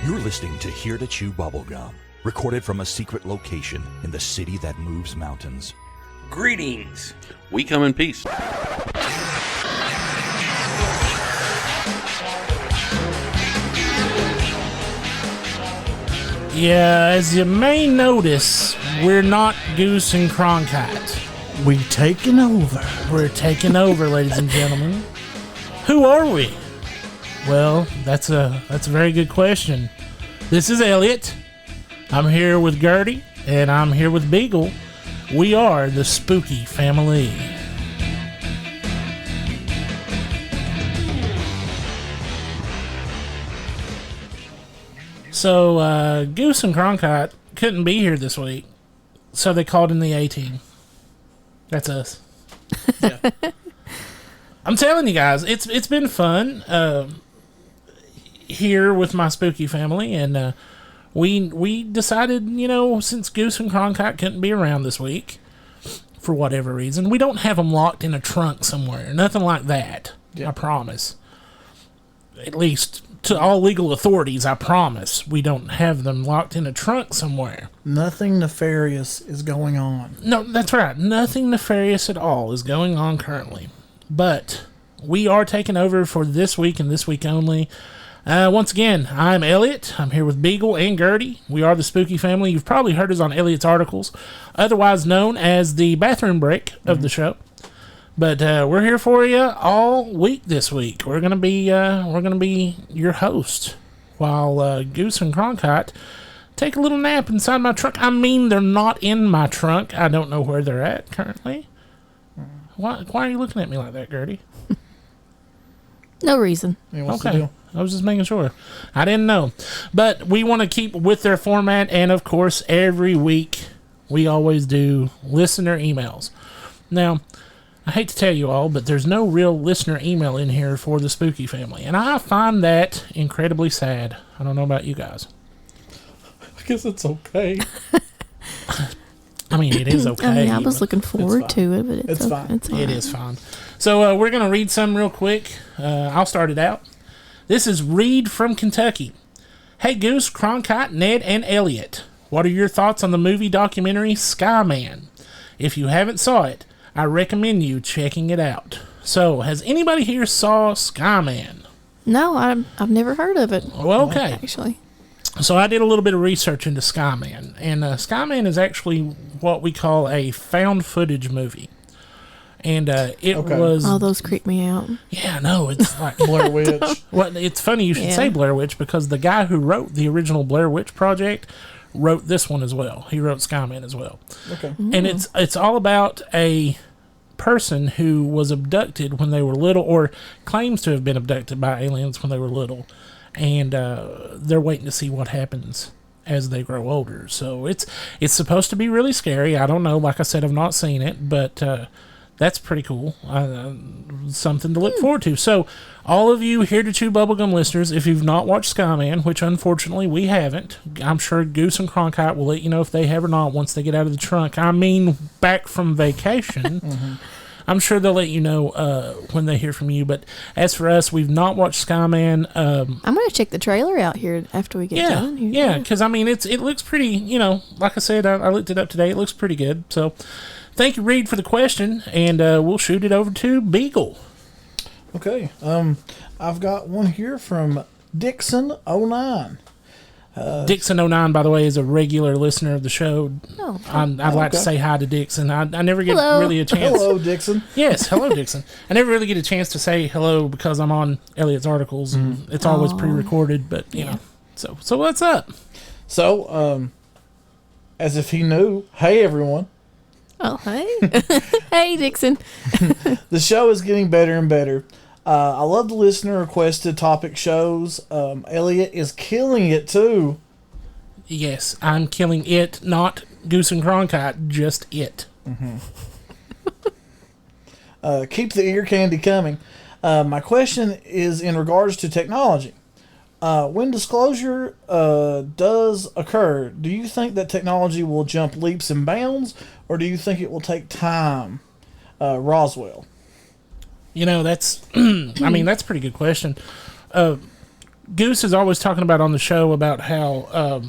You're listening to Here to Chew Bubblegum, recorded from a secret location in the city that moves mountains. Greetings. We come in peace. Yeah, as you may notice, we're not Goose and Cronkite. We taking over. We're taking over, ladies and gentlemen. Who are we? Well, that's a very good question. This is Elliot. I'm here with Gertie, and I'm here with Beagle. We are the Spooky Family. So, Goose and Cronkite couldn't be here this week, so they called in the A-Team. That's us. Yeah. I'm telling you guys, it's been fun here with my Spooky Family, and we decided, since Goose and Cronkite couldn't be around this week, for whatever reason, we don't have them locked in a trunk somewhere. Nothing like that. Yeah. I promise. At least to all legal authorities, I promise we don't have them locked in a trunk somewhere. Nothing nefarious is going on. No, that's right. Nothing nefarious at all is going on currently. But we are taking over for this week and this week only. Once again, I'm Elliot. I'm here with Beagle and Gertie. We are the Spooky Family. You've probably heard us on Elliot's Articles, otherwise known as the bathroom break of the show. But we're here for you all week this week. We're gonna be your host while Goose and Cronkite take a little nap inside my trunk. I mean, they're not in my trunk. I don't know where they're at currently. Why are you looking at me like that, Gertie? No reason. Okay. I was just making sure. I didn't know. But we want to keep with their format, and of course, every week we always do listener emails. Now, I hate to tell you all, but there's no real listener email in here for the Spooky Family, and I find that incredibly sad. I don't know about you guys. I guess it's okay. I mean, it is okay. I was looking forward to it, but it's fine. It's It is fine. So we're going to read some real quick. I'll start it out. This is Reed from Kentucky. Hey, Goose, Cronkite, Ned, and Elliot. What are your thoughts on the movie documentary Skyman? If you haven't saw it, I recommend you checking it out. So, has anybody here saw Skyman? No, I've never heard of it. Well, okay. Actually. So I did a little bit of research into Skyman, and Skyman is actually what we call a found footage movie. And it was... Oh, those creep me out. Yeah, no, it's like... Blair Witch. Well, it's funny you should say Blair Witch, because the guy who wrote the original Blair Witch Project wrote this one as well. He wrote Skyman as well. Okay. And it's all about a person who was abducted when they were little, or claims to have been abducted by aliens when they were little, and they're waiting to see what happens as they grow older. So it's supposed to be really scary. I don't know. Like I said, I've not seen it, but that's pretty cool. Something to look forward to. So all of you Here to Chew Bubblegum listeners, if you've not watched Skyman, which unfortunately we haven't, I'm sure Goose and Cronkite will let you know if they have or not once they get out of the trunk. I mean, back from vacation. I'm sure they'll let you know when they hear from you. But as for us, we've not watched Skyman. I'm going to check the trailer out here after we get done. Yeah, because, I mean, it looks pretty, like I said, I looked it up today. It looks pretty good. So thank you, Reed, for the question, and we'll shoot it over to Beagle. Okay. I've got one here from Dixon09. Dixon09, by the way, is a regular listener of the show. Oh, I'd like to say hi to Dixon. I never get really a chance. Hello, Dixon. Yes, hello, Dixon. I never really get a chance to say hello because I'm on Elliot's Articles, and it's always pre-recorded, but, you know. So what's up? So, as if he knew, hey, everyone. Oh, hey. Hey, Dixon. The show is getting better and better. I love the listener requested topic shows. Elliot is killing it too. Yes, I'm killing it, not Goose and Cronkite, just it. Keep the ear candy coming. My question is in regards to technology. When disclosure does occur, do you think that technology will jump leaps and bounds, or do you think it will take time? Roswell. That's, I mean, that's a pretty good question. Goose is always talking about on the show about how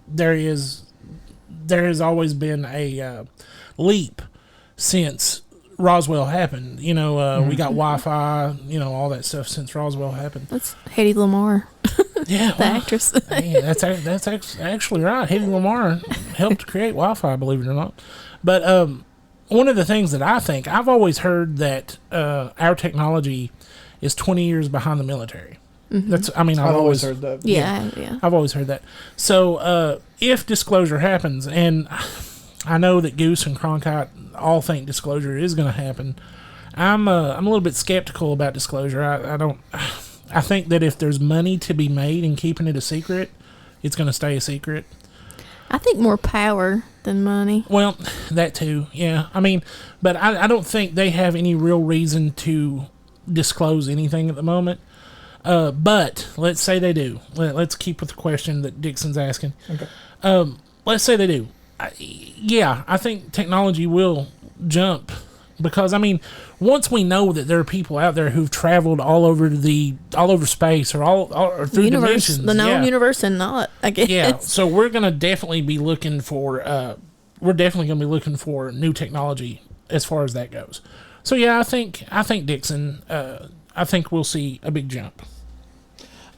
there has always been a leap since Roswell happened. You know, we got Wi-Fi, you know, all that stuff since Roswell happened. That's Hedy Lamarr. Yeah, The actress. hey, that's actually right. Hedy Lamarr helped create Wi-Fi, believe it or not. But one of the things that I think, I've always heard that our technology is 20 years behind the military. Mm-hmm. I've always heard that. Yeah. I've always heard that. So if disclosure happens, and I know that Goose and Cronkite all think disclosure is going to happen, I'm a little bit skeptical about disclosure. I think that if there's money to be made in keeping it a secret, it's going to stay a secret. I think more power than money. Well, that too, yeah. I mean, but I don't think they have any real reason to disclose anything at the moment. But let's say they do. Let's keep with the question that Dixon's asking. Okay. Let's say they do. I think technology will jump because, I mean, once we know that there are people out there who've traveled all over space or through Universe, dimensions, the known universe and not, I guess. Yeah, so we're gonna definitely be looking for new technology as far as that goes. So yeah, I think Dixon, I think we'll see a big jump.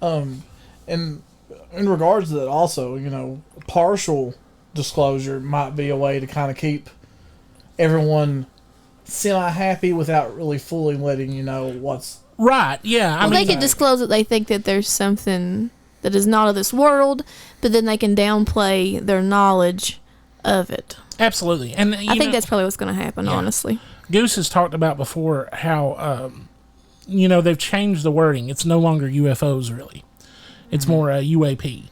And in regards to that, also, you know, partial disclosure might be a way to kind of keep everyone semi-happy without really fully letting you know what's right. Yeah, Well, they could disclose that they think that there's something that is not of this world, but then they can downplay their knowledge of it. Absolutely, and I think that's probably what's going to happen. Yeah. Honestly, Goose has talked about before how they've changed the wording. It's no longer UFOs really; it's more UAP.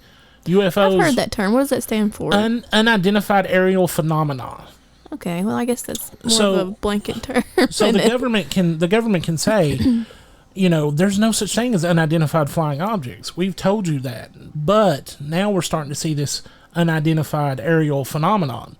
UFOs. I've heard that term. What does that stand for? Unidentified aerial phenomena. Okay, well, I guess that's more of a blanket term. So the government can say, you know, there's no such thing as unidentified flying objects. We've told you that, but now we're starting to see this unidentified aerial phenomenon,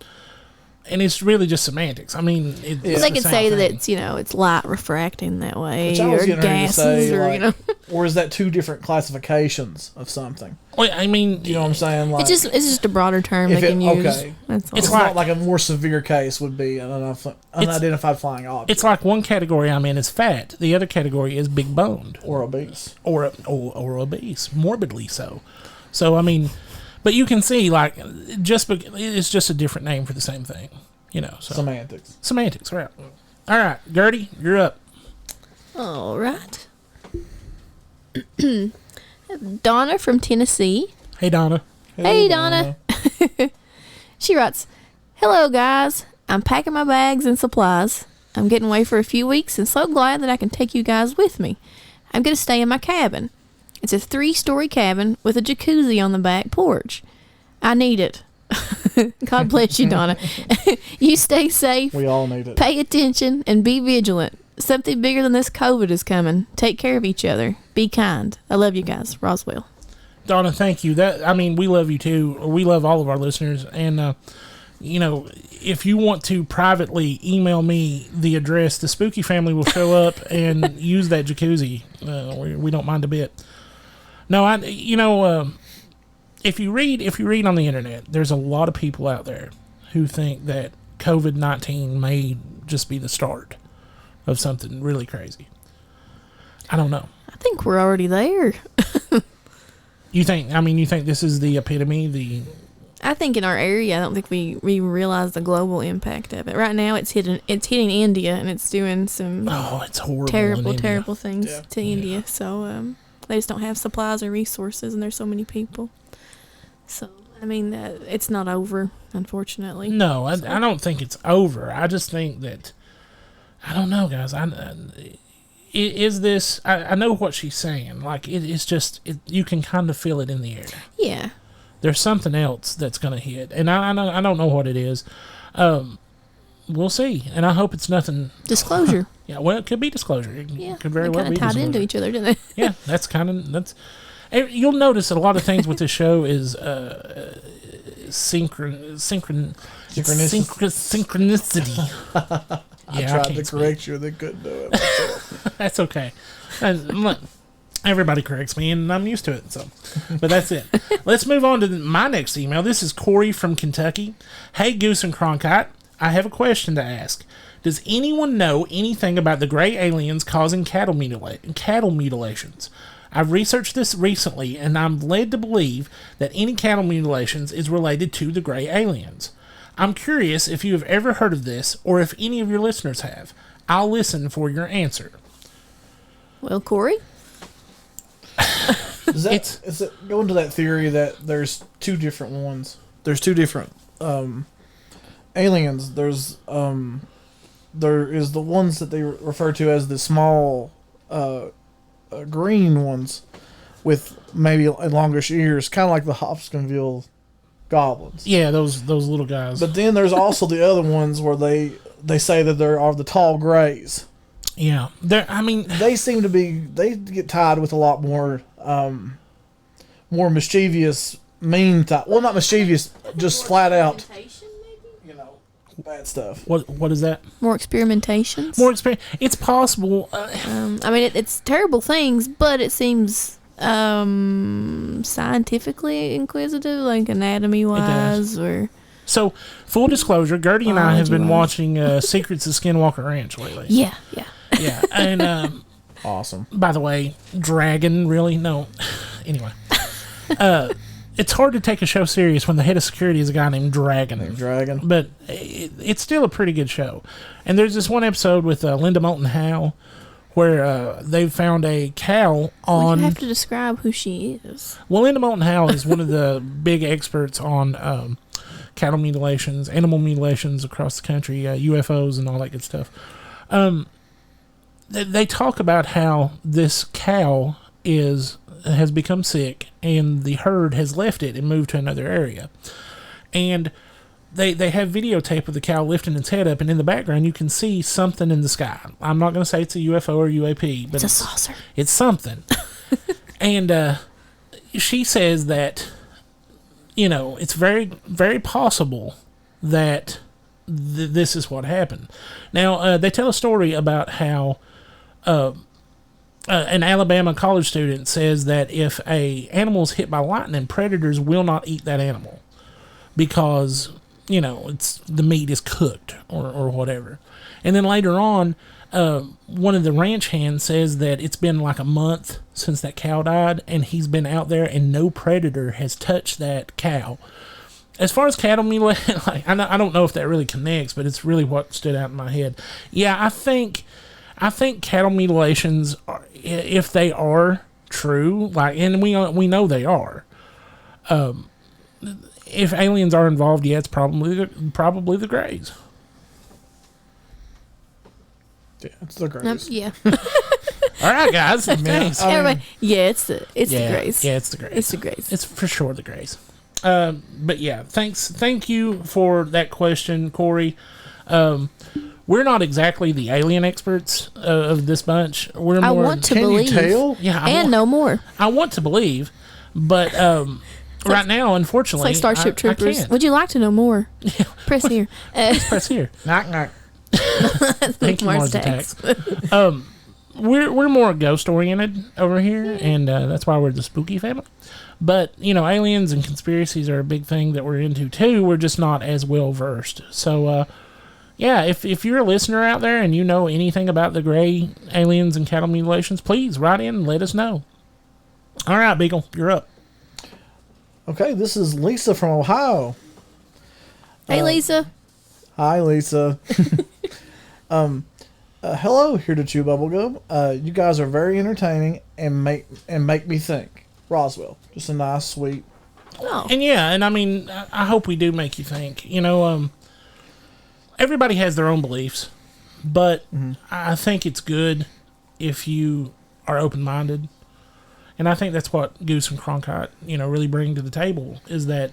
and it's really just semantics. I mean, they could say that it's light refracting that way, which I was or getting ready to gases, say, or or is that two different classifications of something? Well, I mean, you know what I'm saying? Like, it's just a broader term they can use. Okay, that's all. It's not like a more severe case would be an unidentified flying object. It's like one category I'm in is fat, the other category is big boned or obese, or obese, morbidly so. So I mean. But you can see, like, it's just a different name for the same thing, you know. So. Semantics, right. All right, Gertie, you're up. All right. Donna from Tennessee. Hey, Donna. Hey, Donna. She writes, "Hello, guys. I'm packing my bags and supplies. I'm getting away for a few weeks and so glad that I can take you guys with me. I'm going to stay in my cabin. It's a 3-story cabin with a jacuzzi on the back porch. I need it. God bless you, Donna. You stay safe. We all need it. Pay attention and be vigilant. Something bigger than this COVID is coming. Take care of each other. Be kind. I love you guys. Roswell." Donna, thank you. We love you too. We love all of our listeners. And, if you want to privately email me the address, the Spooky family will show up and use that jacuzzi. We don't mind a bit. No, if you read on the internet, there's a lot of people out there who think that COVID-19 may just be the start of something really crazy. I don't know. I think we're already there. You think this is the epitome? I think in our area, I don't think we realize the global impact of it. Right now, it's hitting India, and it's doing some it's horrible, terrible things to India. So they just don't have supplies or resources, and there's so many people. So, I mean, it's not over, unfortunately. No, I don't think it's over. I just think that, I don't know, guys. Is this, I know what she's saying. Like, it's just, you can kind of feel it in the air. Yeah. There's something else that's going to hit, and I don't know what it is. We'll see, and I hope it's nothing. Disclosure. Yeah, well, it could be disclosure. It could very well be tied disclosure. Into each other, didn't they? Yeah, that's. You'll notice that a lot of things with this show is synchronicity. I tried to correct you, they couldn't do it. That's okay. Look, Everybody corrects me, and I'm used to it. So, but that's it. Let's move on to my next email. This is Corey from Kentucky. Hey, Goose and Cronkite, I have a question to ask. Does anyone know anything about the gray aliens causing cattle mutilations? I've researched this recently, and I'm led to believe that any cattle mutilations is related to the gray aliens. I'm curious if you have ever heard of this, or if any of your listeners have. I'll listen for your answer. Well, Corey? Is it going to that theory that there's two different ones? There's two different aliens. There is the ones that they refer to as the small green ones with maybe longish ears, kind of like the Hopkinsville goblins. Yeah, those little guys. But then there's also the other ones where they say that there are the tall grays. Yeah, they seem to be. They get tied with a lot more, more mischievous, mean type. Well, not mischievous, just flat out. You know, bad stuff. What is that? More experimentations. It's possible. It's terrible things, but it seems scientifically inquisitive, like anatomy wise, or. So, full disclosure, Gertie and I have been watching Secrets of Skinwalker Ranch lately. Yeah. Yeah, and awesome. By the way, Dragon, really? No. Anyway, it's hard to take a show serious when the head of security is a guy named Dragon. But it's still a pretty good show. And there's this one episode with Linda Moulton Howe where they found a cow on... You have to describe who she is. Well, Linda Moulton Howe is one of the big experts on cattle mutilations, animal mutilations across the country, UFOs and all that good stuff. They talk about how this cow has become sick and the herd has left it and moved to another area. And they have videotape of the cow lifting its head up, and in the background you can see something in the sky. I'm not going to say it's a UFO or UAP, but it's a saucer. It's something. And she says that, it's very, very possible that this is what happened. Now, they tell a story about how an Alabama college student says that if a animal is hit by lightning, predators will not eat that animal because, it's the meat is cooked or whatever. And then later on, one of the ranch hands says that it's been like a month since that cow died, and he's been out there and no predator has touched that cow. As far as cattle mutilation, I don't know if that really connects, but it's really what stood out in my head. Yeah, I think cattle mutilations, if they are true, and we know they are. If aliens are involved, yeah, it's probably the Greys. Yeah, it's the Greys. Yeah. All right, guys. Thanks. Everybody, it's the Greys. Yeah, it's the Greys. It's the Greys. It's for sure the Greys. But yeah, thank you for that question, Corey. We're not exactly the alien experts of this bunch. We're more. I want to believe. Can you tell? Yeah, no more. I want to believe, but right now, unfortunately, it's like Starship Troopers. I can't. Would you like to know more? Press here. Please press here. Knock knock. Thank you, Mars Attacks. We're more ghost oriented over here, and that's why we're the spooky family. But aliens and conspiracies are a big thing that we're into too. We're just not as well versed. So. Yeah, if you're a listener out there and you know anything about the gray aliens and cattle mutilations, please write in and let us know. All right, Beagle, you're up. Okay, this is Lisa from Ohio. Hey, Lisa. Hi, Lisa. Hello, here to Chew Bubblegum. You guys are very entertaining and make me think. Roswell, just a nice, sweet. Oh. And I hope we do make you think. Everybody has their own beliefs, but I think it's good if you are open-minded. And I think that's what Goose and Cronkite, really bring to the table is that,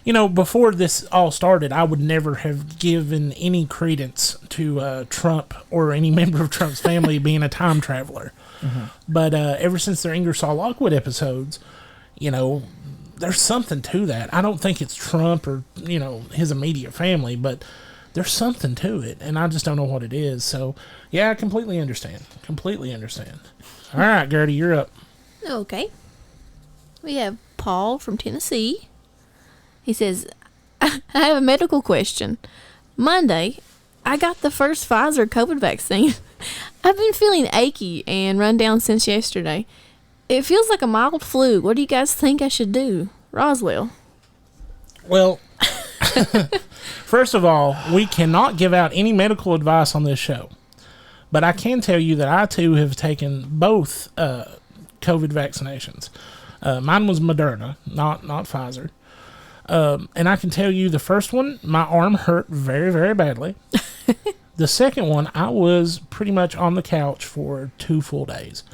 before this all started, I would never have given any credence to Trump or any member of Trump's family being a time traveler. But ever since their Ingersoll Lockwood episodes, there's something to that. I don't think it's Trump or, his immediate family, but there's something to it, and I just don't know what it is. So, yeah, I completely understand. All right, Gertie, you're up. Okay. We have Paul from Tennessee. He says, I have a medical question. Monday, I got the first Pfizer COVID vaccine. I've been feeling achy and run down since yesterday. It feels like a mild flu. What do you guys think I should do? Roswell. Well, first of all, we cannot give out any medical advice on this show. But I can tell you that I, too, have taken both COVID vaccinations. Mine was Moderna, not Pfizer. And I can tell you the first one, my arm hurt very, very badly. The second one, I was pretty much on the couch for 2 full days.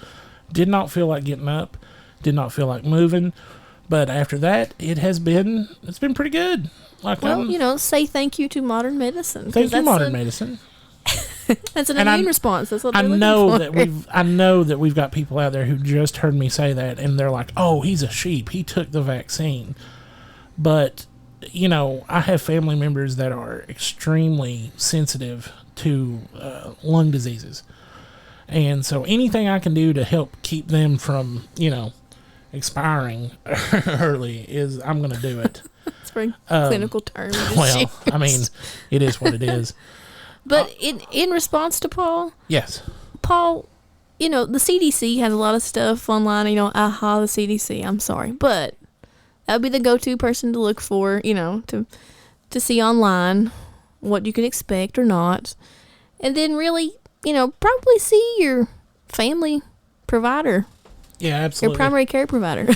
Did not feel like getting up. Did not feel like moving. But after that, it's been pretty good. Like, well, say thank you to modern medicine. Thank you, modern medicine. That's an immune response. That's what I know that we've got people out there who just heard me say that, and they're like, "Oh, he's a sheep. He took the vaccine." But I have family members that are extremely sensitive to lung diseases, and so anything I can do to help keep them from expiring early I'm going to do it. It's a very clinical term. Well, I mean, it is what it is. But in response to Paul, yes, Paul, the CDC has a lot of stuff online. The CDC. I'm sorry, but that would be the go-to person to look for. To see online what you can expect or not, and then really, probably see your family provider. Yeah, absolutely. Your primary care provider.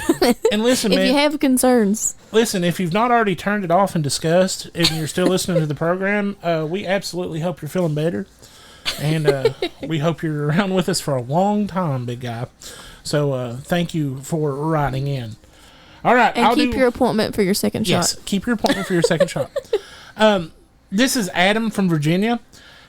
And listen, if you have concerns. Listen, if you've not already turned it off in disgust and you're still listening to the program, we absolutely hope you're feeling better. And we hope you're around with us for a long time, big guy. So thank you for writing in. All right. And keep your appointment for your second shot. Yes, keep your appointment for your second shot. This is Adam from Virginia.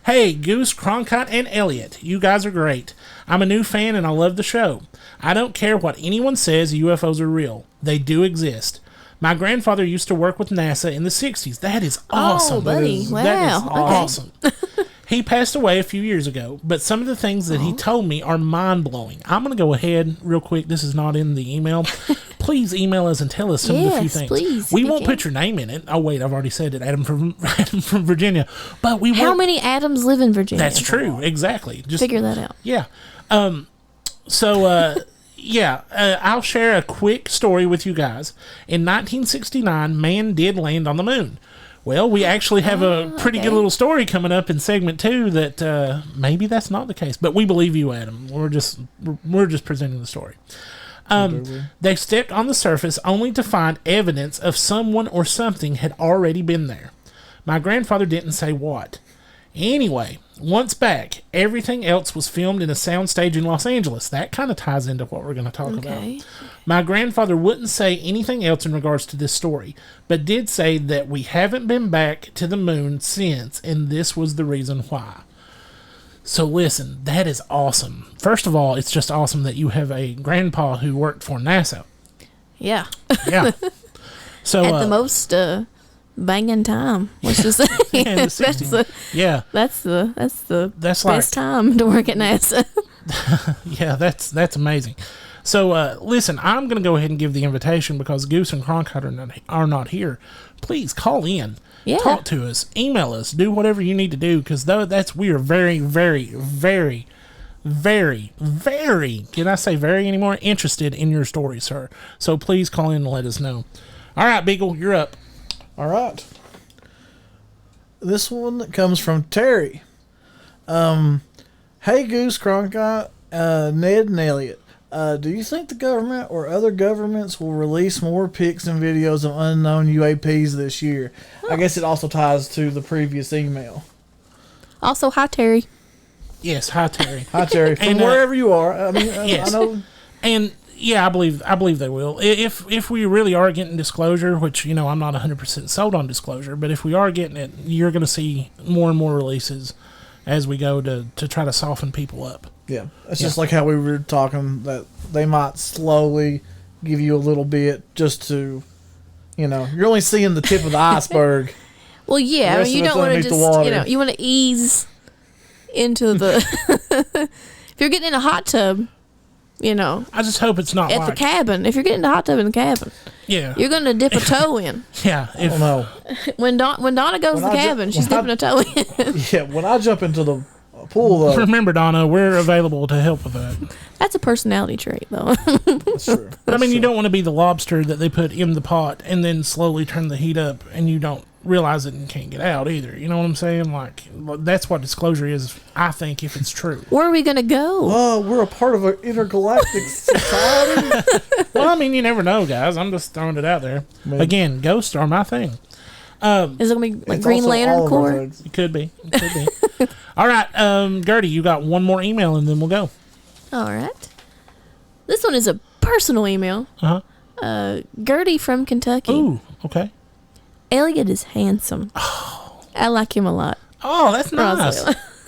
Hey, Goose, Cronkite, and Elliot. You guys are great. I'm a new fan and I love the show. I don't care what anyone says, UFOs are real. They do exist. My grandfather used to work with NASA in the 60s. That is awesome. Oh, buddy. Wow. That is awesome. He passed away a few years ago, but some of the things that he told me are mind-blowing. I'm going to go ahead real quick. This is not in the email. Please email us and tell us some of the few things. Please, we won't put your name in it. Oh, wait, I've already said it. Adam from Virginia. But we How many Adams live in Virginia? That's true. Exactly. Just figure that out. Yeah. I'll share a quick story with you guys. In 1969, man did land on the moon. Well, we actually have a pretty good little story coming up in segment 2 that maybe that's not the case, but we believe you, Adam. We're just presenting the story. They stepped on the surface only to find evidence of someone or something had already been there. My grandfather didn't say what. Anyway, once back, everything else was filmed in a soundstage in Los Angeles. That kind of ties into what we're going to talk about. My grandfather wouldn't say anything else in regards to this story, but did say that we haven't been back to the moon since, and this was the reason why. So listen, that is awesome. First of all, it's just awesome that you have a grandpa who worked for NASA. Yeah. Yeah. So at the most banging time, let's just say. Yeah, in the 60s. That's the best time to work at NASA. Yeah, that's amazing. So listen, I'm going to go ahead and give the invitation because Goose and Cronkite are not here. Please call in. Yeah. Talk to us. Email us. Do whatever you need to do because we are very, very, very, very, very, can I say very anymore? Interested in your story, sir. So please call in and let us know. All right, Beagle, you're up. All right. This one comes from Terry. Hey, Goose, Cronkite, Ned, and Elliot. Do you think the government or other governments will release more pics and videos of unknown UAPs this year? I guess it also ties to the previous email. Also, hi, Terry. Yes, hi, Terry. Hi, Terry. From wherever you are. I mean, yes. I know. And yeah, I believe they will. If we really are getting disclosure, which I'm not 100% sold on disclosure, but if we are getting it, you're going to see more and more releases as we go to try to soften people up. Yeah, it's just like how we were talking that they might slowly give you a little bit just to, you're only seeing the tip of the iceberg. Well, yeah, I mean, you don't want to just, you want to ease into the. If you're getting in a hot tub, You know, I just hope it's not at the cabin. If you're getting the hot tub in the cabin, you're going to dip a toe in. Yeah, I don't know. When Donna goes to the cabin, she's dipping a toe in. Yeah, when I jump into the pool, though. Remember, Donna, we're available to help with that. That's a personality trait, though. That's true. I mean, you don't want to be the lobster that they put in the pot and then slowly turn the heat up, and you don't realize it and can't get out either. You know what I'm saying? Like, that's what disclosure is, I think, if it's true. Where are we going to go? Oh, we're a part of an intergalactic society. Well, I mean, you never know, guys. I'm just throwing it out there. Maybe. Again, ghosts are my thing. Is it going to be like Green Lantern Corps? It could be. All right, Gertie, you got one more email and then we'll go. All right. This one is a personal email. Gertie from Kentucky. Ooh, okay. Elliot is handsome. Oh. I like him a lot. Oh, that's nice.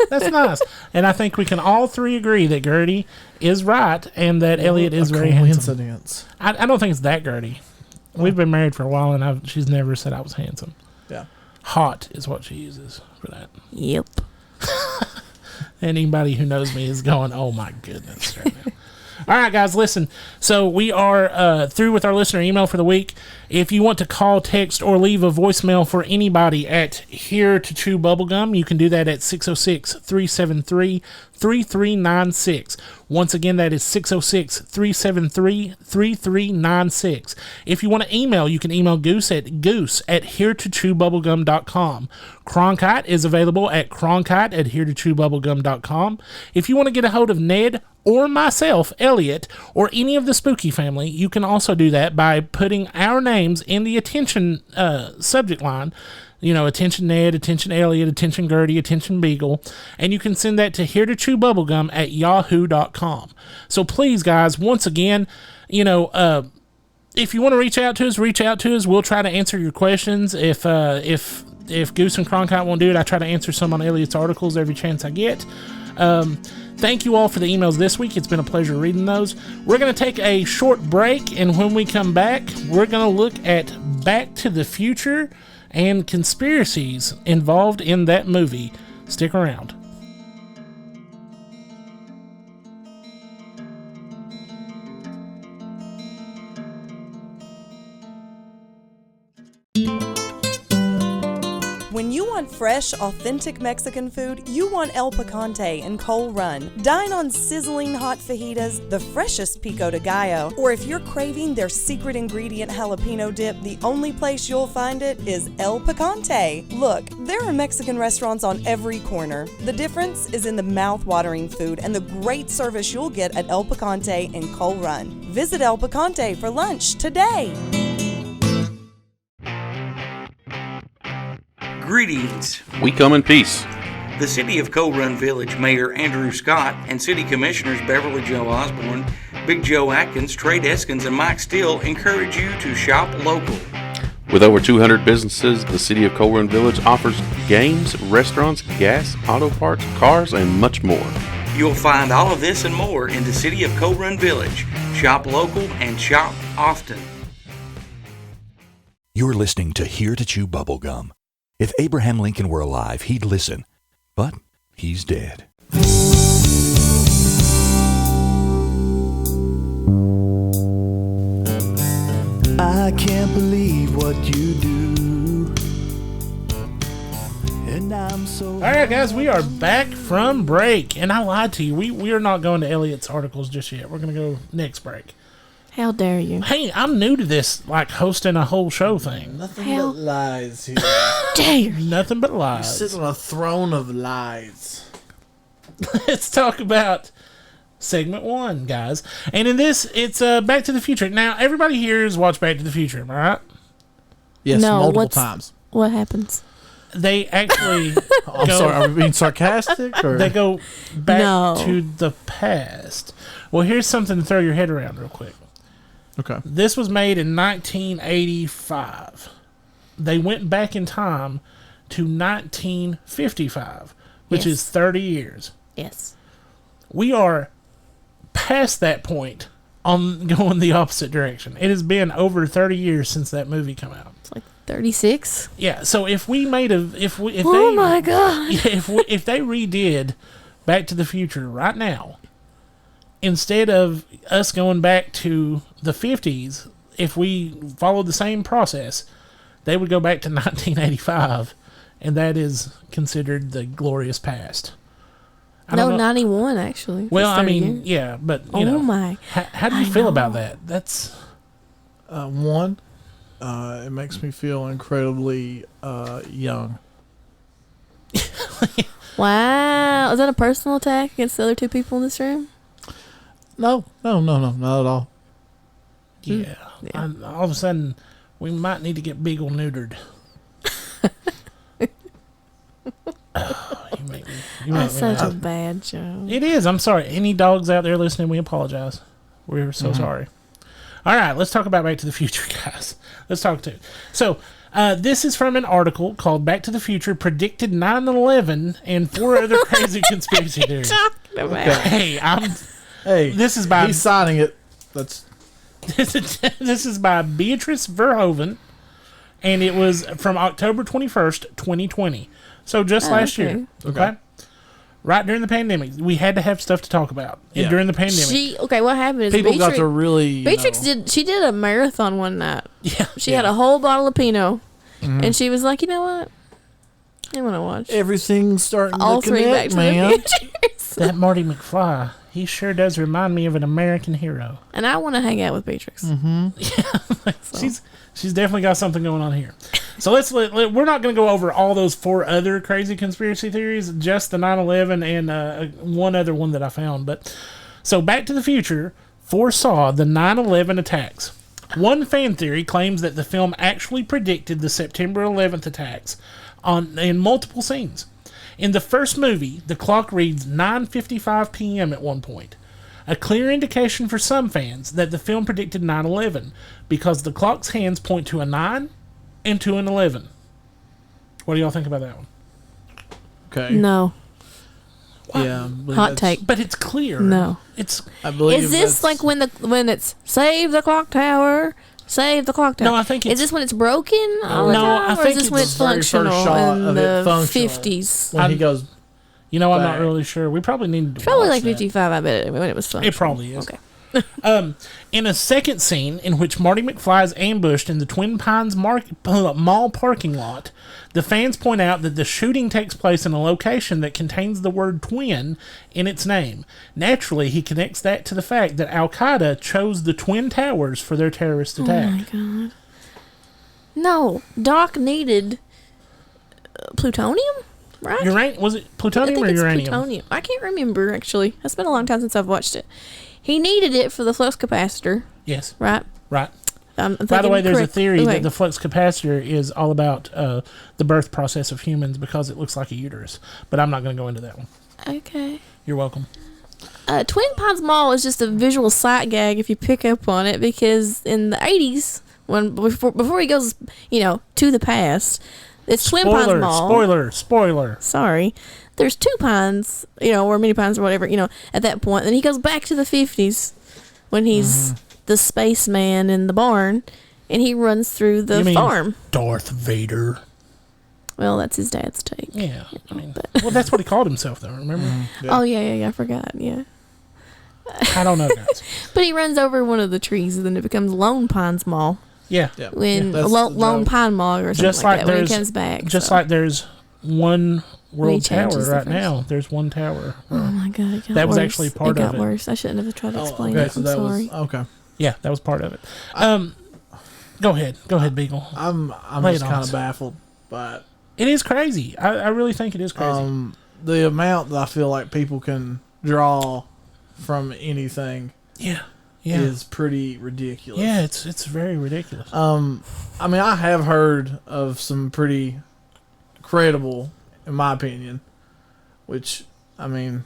That's nice. And I think we can all three agree that Gertie is right and that Elliot is very handsome. I don't think it's that Gertie. We've been married for a while and she's never said I was handsome. Yeah. Hot is what she uses for that. Yep. Anybody who knows me is going, oh my goodness. Right now. All right, guys, listen. So we are through with our listener email for the week. If you want to call, text, or leave a voicemail for anybody at Here to Chew Bubblegum, you can do that at 606-373-3396. Once again, that is 606-373-3396. If you want to email, you can email Goose at heretochewbubblegum.com. Cronkite is available at cronkite@heretochewbubblegum.com. If you want to get a hold of Ned or myself, Elliot, or any of the Spooky family, you can also do that by putting our names in the attention subject line. You know, attention Ned, attention Elliot, attention Gertie, attention Beagle. And you can send that to heretochewbubblegum@yahoo.com. So please, guys, once again, you know, if you want to reach out to us, reach out to us. We'll try to answer your questions. If Goose and Cronkite won't do it, I try to answer some on Elliot's articles every chance I get. Thank you all for the emails this week. It's been a pleasure reading those. We're going to take a short break, and when we come back, we're going to look at Back to the Future and conspiracies involved in that movie. Stick around. When you want fresh, authentic Mexican food, you want El Picante in Coal Run. Dine on sizzling hot fajitas, the freshest pico de gallo, or if you're craving their secret ingredient jalapeno dip, the only place you'll find it is El Picante. Look, there are Mexican restaurants on every corner. The difference is in the mouth-watering food and the great service you'll get at El Picante in Coal Run. Visit El Picante for lunch today. Greetings. We come in peace. The City of Coal Run Village Mayor Andrew Scott and City Commissioners Beverly Joe Osborne, Big Joe Atkins, Trey Eskins, and Mike Steele encourage you to shop local. With over 200 businesses, the City of Coal Run Village offers games, restaurants, gas, auto parts, cars, and much more. You'll find all of this and more in the City of Coal Run Village. Shop local and shop often. You're listening to Here to Chew Bubblegum. If Abraham Lincoln were alive, he'd listen, but he's dead. I can't believe what you do, and I'm so... All right, guys, we are back from break, and I lied to you. We are not going to Elliot's articles just yet. We're going to go next break. How dare you? Hey, I'm new to this, like, hosting a whole show thing. Nothing but lies here. Dare you? Nothing but lies. You sit on a throne of lies. Let's talk about segment 1, guys. And in this, it's Back to the Future. Now, everybody here has watched Back to the Future, am I right? Yes, no, multiple times. What happens? They actually I'm sorry, are we being sarcastic? Or? They go back to the past. Well, here's something to throw your head around real quick. Okay. This was made in 1985. They went back in time to 1955, which is 30 years. Yes. We are past that point on going the opposite direction. It has been over 30 years since that movie came out. It's like 36. Yeah, so if we made a my god. if they redid Back to the Future right now, instead of us going back to the 50s, if we followed the same process, they would go back to 1985, and that is considered the glorious past. No, 91 actually. Well, I mean, yeah, but you know, my! How do you feel about that? That's one. It makes me feel incredibly young. Wow, is that a personal attack against the other two people in this room? No, not at all. yeah. All of a sudden, we might need to get Beagle neutered. You make That's me such mad. a bad joke. It is. I'm sorry. Any dogs out there listening, we apologize. We're so sorry. All right, let's talk about Back to the Future, guys. Let's talk to it. So, this is from an article called Back to the Future Predicted 9/11 and 4 Other Crazy Conspiracy Theories. Hey, This is by he's signing it. That's this is by Beatrice Verhoeven, and it was from October 21st, 2020. So just last year. Okay. Right during the pandemic. We had to have stuff to talk about during the pandemic. What happened is people got to really. Beatrix did a marathon one night. Yeah. She had a whole bottle of Pinot, and she was like, you know what? I want to watch Everything's starting all to three Back connect, to man. the Futures. That Marty McFly, he sure does remind me of an American hero. And I want to hang out with Beatrix. She's definitely got something going on here. So we're not going to go over all those 4 other crazy conspiracy theories, just the 9/11 and one other one that I found. But so Back to the Future foresaw the 9/11 attacks. One fan theory claims that the film actually predicted the September 11th attacks in multiple scenes. In the first movie, the clock reads 9:55 p.m. at one point. A clear indication for some fans that the film predicted 9/11 because the clock's hands point to a 9 and to an 11. What do y'all think about that one? Okay. No. Yeah. I believe Hot that's- take. But it's clear. No. I believe Is this that's- like when it's save the clock tower? Save the clock tower. No, I think it's... Is this when it's broken all the No, time? I Or think is this when it's it's the very first functional shot in of it the functional. 50s? when he goes? You know, I'm not back. really sure. We probably need to Probably watch like that. 55, I bet, when it was functional. It probably is. Okay. In a second scene in which Marty McFly is ambushed in the Twin Pines mall parking lot, the fans point out that the shooting takes place in a location that contains the word twin in its name. Naturally, he connects that to the fact that Al-Qaeda chose the Twin Towers for their terrorist attack. Oh my God. No, Doc needed plutonium, right? Was it I plutonium think or it's uranium? plutonium. I can't remember, actually. It's been a long time since I've watched it. He needed it for the flux capacitor, Yes, right? right. I'm By the way, there's a theory okay. that the flux capacitor is all about the birth process of humans because it looks like a uterus. But I'm not going to go into that one. Okay. You're welcome. Twin Pines Mall is just a visual sight gag if you pick up on it, because in the 80s, before he goes, to the past, it's Twin Pines Mall. Spoiler. Sorry. There's 2 pines, or many pines or whatever, at that point. Then he goes back to the 50s when he's the spaceman in the barn, and he runs through the farm. Darth Vader. Well, that's his dad's take. Yeah. Well, that's what he called himself, though, remember? Yeah. Oh, yeah, I forgot, yeah. I don't know, guys. But he runs over one of the trees, and then it becomes Lone Pines Mall. Yeah. When That's Lone the Pine Mall or something Just like like that, when he there's- comes back. Just so. like there's one world he tower changes the right first- now. There's one tower. Oh my God, it got That was worse. actually part it got of it. worse. I shouldn't have tried to explain okay, it. so I'm that sorry. was okay. Yeah, that was part of it. Go ahead, Beagle. I'm Lay just it on kind us. of baffled by it. It is crazy. I really think it is crazy. The amount that I feel like people can draw from anything Yeah. is pretty ridiculous. Yeah, it's very ridiculous. I mean, I have heard of some pretty credible, in my opinion, which, I mean,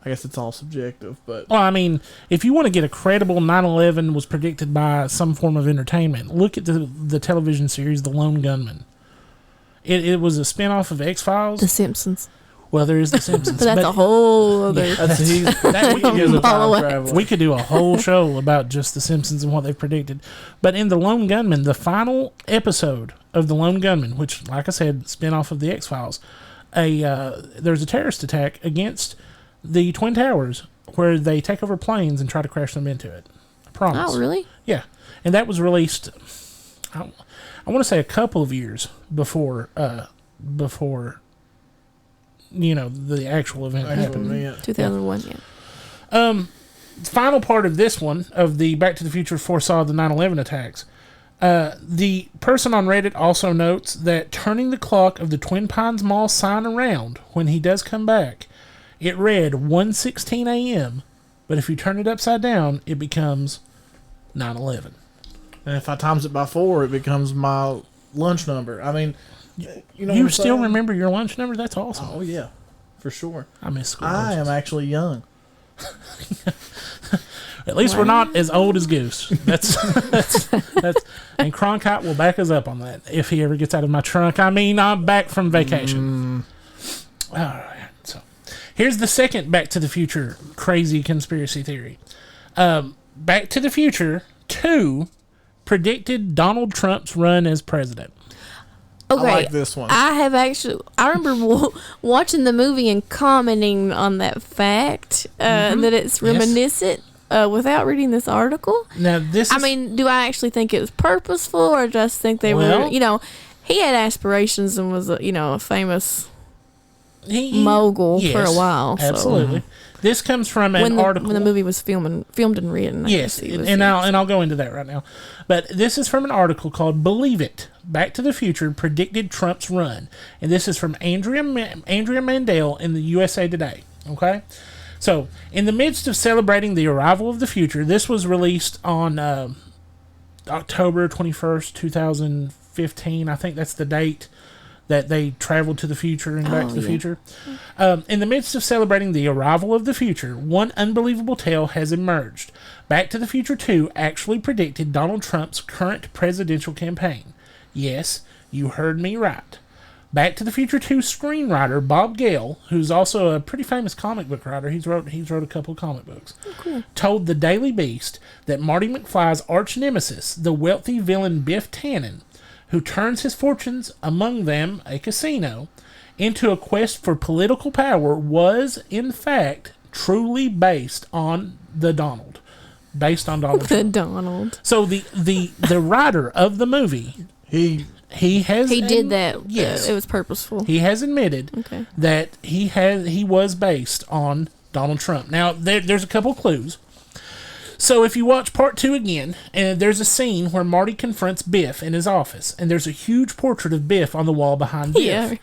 I guess it's all subjective, but Well, I mean, if you want to get a credible 9/11 was predicted by some form of entertainment, look at the television series The Lone Gunman. It was a spinoff of X-Files. The Simpsons. Well, there is The Simpsons. But that's a whole other. that's that we can use a Follow time it. traveler. We could do a whole show about just The Simpsons and what they've predicted. But in The Lone Gunman, the final episode of The Lone Gunman, which, like I said, spinoff of the X-Files, there's a terrorist attack against the Twin Towers, where they take over planes and try to crash them into it. I promise. Oh, really? Yeah. And that was released, I want to say a couple of years before the actual event happened. 2001, yeah. Final part of this one, of the Back to the Future foresaw the 9/11 attacks. The person on Reddit also notes that turning the clock of the Twin Pines Mall sign around when he does come back, it read 1:16 a.m., but if you turn it upside down, it becomes 9/11. And if I times it by 4, it becomes my lunch number. I mean, you still remember your lunch number? That's awesome. Oh, yeah, for sure. I miss school. I am actually young. At least we're not as old as Goose. That's and Cronkite will back us up on that if he ever gets out of my trunk. I mean, I'm back from vacation. All right. So here's the second Back to the Future crazy conspiracy theory. Back to the Future 2 predicted Donald Trump's run as president. Okay, I like this one. I remember watching the movie and commenting on that fact that it's reminiscent without reading this article. Now this. I mean, do I actually think it was purposeful, or just think they were? He had aspirations and was a famous mogul for a while. Absolutely. So. This comes from an article when the movie was filmed and written. Yes, and I'll go into that right now. But this is from an article called "Believe It: Back to the Future Predicted Trump's Run," and this is from Andrea Mandel in the USA Today. Okay, so in the midst of celebrating the arrival of the future, this was released on October 21st, 2015. I think that's the date that they traveled to the future and back to the future. In the midst of celebrating the arrival of the future, one unbelievable tale has emerged. Back to the Future 2 actually predicted Donald Trump's current presidential campaign. Yes, you heard me right. Back to the Future 2 screenwriter Bob Gale, who's also a pretty famous comic book writer, he's wrote a couple of comic books, told the Daily Beast that Marty McFly's arch nemesis, the wealthy villain Biff Tannen, who turns his fortunes, among them a casino, into a quest for political power, was, in fact, truly based on Donald Trump. The Donald. So the writer of the movie, he did that. Yes, it was purposeful. He has admitted that he was based on Donald Trump. Now there's a couple clues. So if you watch part 2 again, and there's a scene where Marty confronts Biff in his office, and there's a huge portrait of Biff on the wall behind Biff,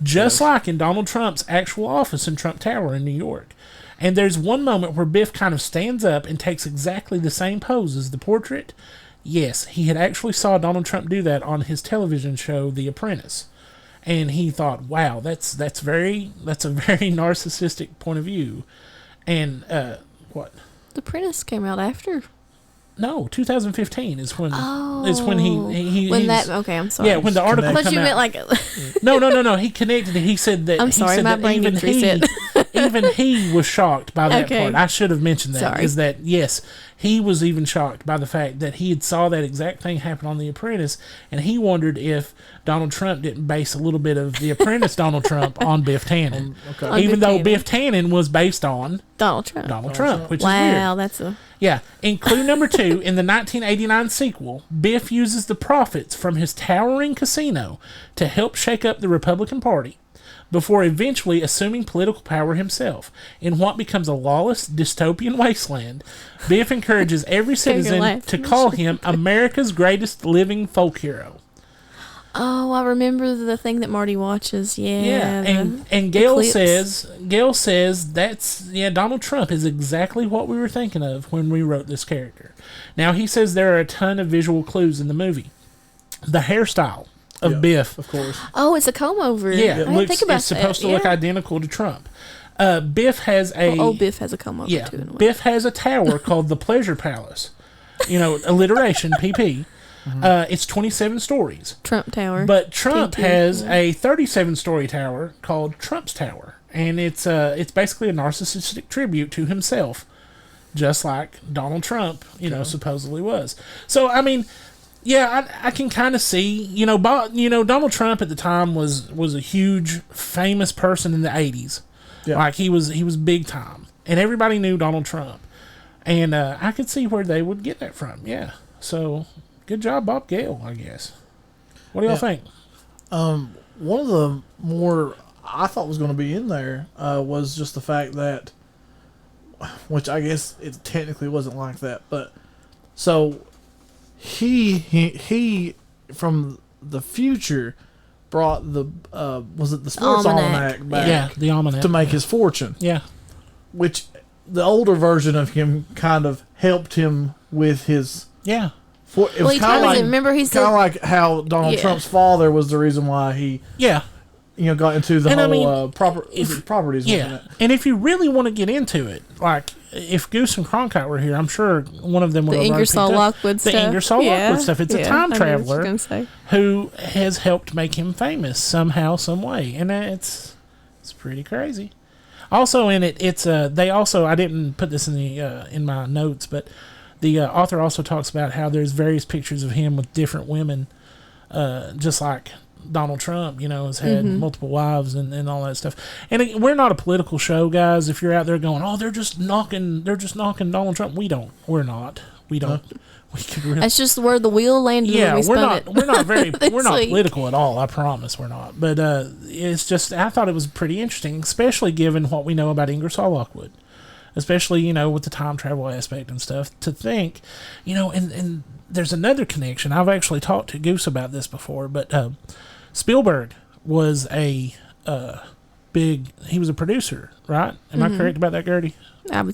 just like in Donald Trump's actual office in Trump Tower in New York. And there's one moment where Biff kind of stands up and takes exactly the same pose as the portrait. Yes, he had actually saw Donald Trump do that on his television show, The Apprentice. And he thought, wow, that's a very narcissistic point of view. And, what? The Apprentice came out after. No, 2015 is when he okay, I'm sorry. Yeah, when the article came out. Meant like No, he connected it. He said that I'm sorry, my brain gets reset. Even he was shocked by that Okay. part. I should have mentioned that. Sorry. Is that yes, he was even shocked by the fact that he had saw that exact thing happen on The Apprentice, and he wondered if Donald Trump didn't base a little bit of The Apprentice Donald Trump on Biff Tannen. Even though Biff Tannen was based on Donald Trump, which is weird. Wow, that's a... Yeah. In clue number 2, in the 1989 sequel, Biff uses the profits from his towering casino to help shake up the Republican Party before eventually assuming political power himself. In what becomes a lawless, dystopian wasteland, Biff encourages every citizen to call him America's greatest living folk hero. Oh, I remember the thing that Marty watches. Yeah. And Gail says Donald Trump is exactly what we were thinking of when we wrote this character. Now he says there are a ton of visual clues in the movie. The hairstyle of Biff, of course. Oh, it's a comb over. Yeah, it's supposed to look identical to Trump. Biff has Biff has a comb over too. In a way. Biff has a tower called the Pleasure Palace. Alliteration, PP. It's 27 stories. Trump Tower. But Trump has a 37-story tower called Trump's Tower, and it's basically a narcissistic tribute to himself, just like Donald Trump, supposedly was. So I mean, yeah, I can kind of see, Donald Trump at the time was a huge famous person in the 80s. Yeah. Like he was big time. and everybody knew Donald Trump. And I could see where they would get that from. Yeah. So good job, Bob Gale, I guess. What do y'all think? One of the more I thought was going to be in there was just the fact that, which I guess it technically wasn't like that, but so he from the future brought the was it the sports almanac back? Yeah, the almanac to make his fortune. Yeah, which the older version of him kind of helped him with his yeah. It was kind of like, remember he said, kind of like how Donald Trump's father was the reason why he got into the whole properties. Yeah, and if you really want to get into it, like if Goose and Cronkite were here, I'm sure one of them would have Ingersoll Lockwood stuff. The Ingersoll Lockwood stuff. It's a time traveler who has helped make him famous somehow, some way, and it's pretty crazy. Also in it, it's they also, I didn't put this in the in my notes, but the author also talks about how there's various pictures of him with different women, just like Donald Trump, has had multiple wives and all that stuff. And we're not a political show, guys. If you're out there going, oh, they're just knocking Donald Trump, we're not. We don't. We could really, that's just where the wheel landed. Yeah, when we we're not. it. We're not very. We're not political at all. I promise we're not. But it's just, I thought it was pretty interesting, especially given what we know about Ingersoll Lockwood, especially with the time travel aspect and stuff. To think, and there's another connection. I've actually talked to Goose about this before, but Spielberg was a he was a producer, right? Am I correct about that, Gertie?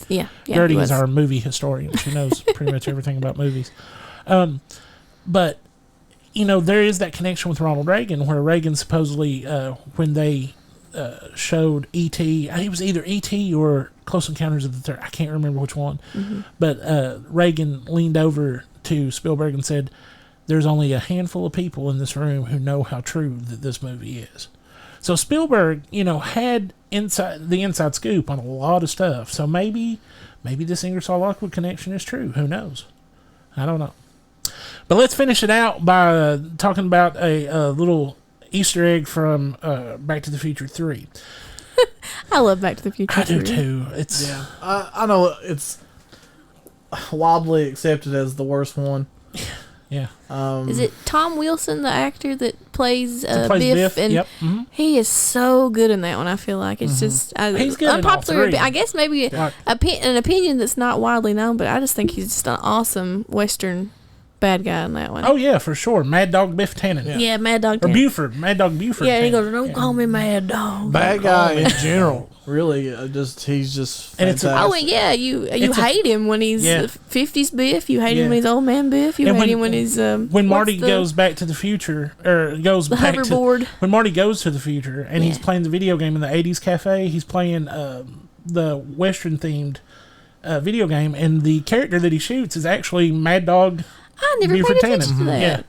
Yeah. Gertie is our movie historian. She knows pretty much everything about movies. But, there is that connection with Ronald Reagan, where Reagan supposedly, when they showed E.T., it was either E.T. or Close Encounters of the Third. I can't remember which one. But Reagan leaned over to Spielberg and said, there's only a handful of people in this room who know how true that this movie is. So Spielberg, had the inside scoop on a lot of stuff. So maybe this Ingersoll Lockwood connection is true. Who knows? I don't know. But let's finish it out by talking about a little Easter egg from Back to the Future 3. I love Back to the Future 3. I do too. I know it's widely accepted as the worst one. Yeah. Is it Tom Wilson, the actor that plays Biff? And yep. he is so good in that one. I feel like it's just he's good unpopular. in all three. I guess maybe an opinion that's not widely known, but I just think he's just an awesome Western bad guy in that one. Oh yeah, for sure. Mad Dog Biff Tannen. Yeah, Mad Dog or Buford. Mad Dog Buford. Yeah, and he goes, "Don't call me Mad Dog." Bad guy in general. Really, he's just fantastic. And you hate him when he's 50s Biff. You hate him when he's old man Biff. You hate him when he's when Marty goes back to the future, or goes back hoverboard. When Marty goes to the future and he's playing the video game in the 80s cafe, he's playing the Western themed video game, and the character that he shoots is actually Mad Dog. I never Buford paid attention to that. Yeah.